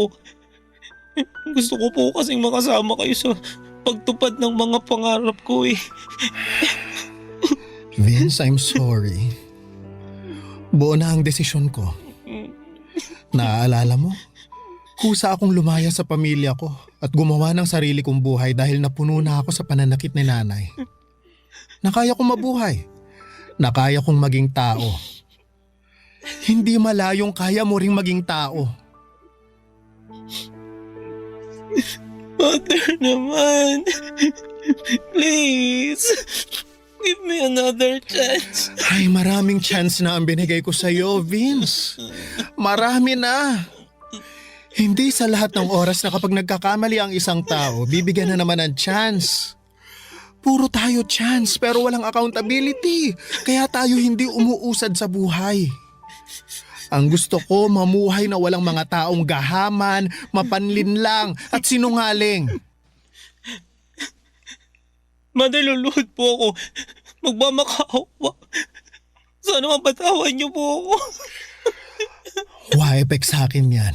Gusto ko po kasing makasama kayo sa pagtupad ng mga pangarap ko Vince, I'm sorry. Buo na ang desisyon ko. Naaalala mo? Kusa akong lumaya sa pamilya ko at gumawa ng sarili kong buhay dahil napuno na ako sa pananakit ni nanay. Nakaya kong mabuhay. Nakaya kong maging tao. Hindi malayong kaya mo ring maging tao. Mother naman. Please. Give me another chance. Ay, maraming chance na ang binigay ko sa'yo, Vince. Marami na. Hindi sa lahat ng oras na kapag nagkakamali ang isang tao, bibigyan na naman ng chance. Puro tayo chance pero walang accountability. Kaya tayo hindi umuusad sa buhay. Ang gusto ko, mamuhay na walang mga taong gahaman, mapanlinlang at sinungaling. Mother, luluhod po ako. Magmamakaawa. Sana mapatawan niyo po ako. Wa-epek sa akin yan.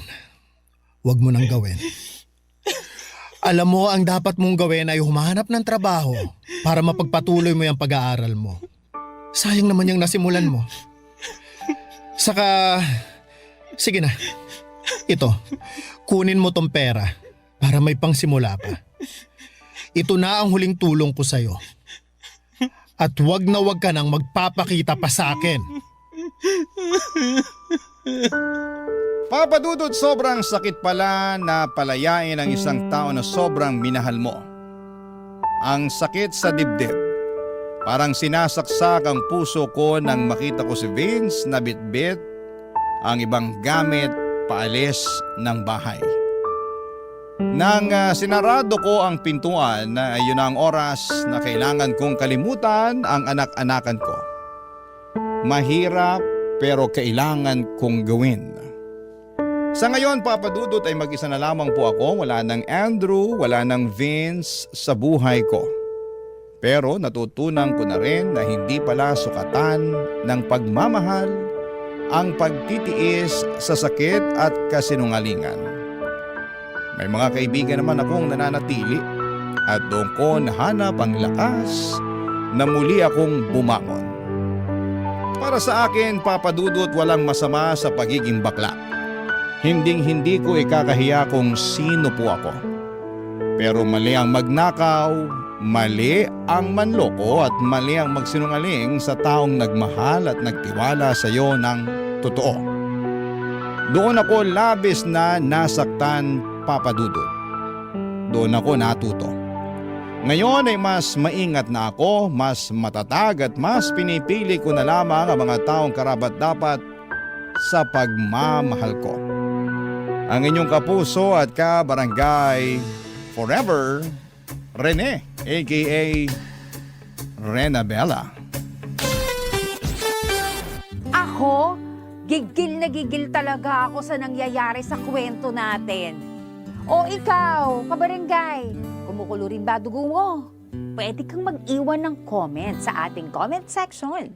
Huwag mo nang gawin. Alam mo, ang dapat mong gawin ay humahanap ng trabaho para mapagpatuloy mo yung pag-aaral mo. Sayang naman yung nasimulan mo. Saka, sige na. Ito, kunin mo tong pera para may pangsimula ka. Ito na ang huling tulong ko sa'yo. At wag na wag ka nang magpapakita pa sa akin. Papa Dudut, sobrang sakit pala na palayain ang isang tao na sobrang minahal mo. Ang sakit sa dibdib. Parang sinasaksak ang puso ko nang makita ko si Vince na bitbit ang ibang gamit paalis ng bahay. Nang sinarado ko ang pintuan, yun ang oras na kailangan kong kalimutan ang anak-anakan ko. Mahirap pero kailangan kong gawin. Sa ngayon, Papa Dudut, ay mag-isa na lamang po ako. Wala nang Andrew, wala nang Vince sa buhay ko. Pero natutunan ko na rin na hindi pala sukatan ng pagmamahal ang pagtitiis sa sakit at kasinungalingan. May mga kaibigan naman akong nananatili at doon ko nahanap ang lakas na muli akong bumangon. Para sa akin, Papa Dudut, walang masama sa pagiging bakla. Hinding-hindi ko ikakahiya kung sino po ako. Pero mali ang magnakaw, mali ang manloko at mali ang magsinungaling sa taong nagmahal at nagtiwala sa iyo ng totoo. Doon ako labis na nasaktan, Papa Dudut. Doon ako natuto. Ngayon ay mas maingat na ako, mas matatag at mas pinipili ko na lamang ang mga taong karapat-dapat sa pagmamahal ko. Ang inyong kapuso at kabarangay forever, Rene, aka Rena Bella. Ako, gigil na gigil talaga ako sa nangyayari sa kwento natin. O ikaw, kabarangay, kumukulo rin ba dugo mo? Pwede kang mag-iwan ng comment sa ating comment section.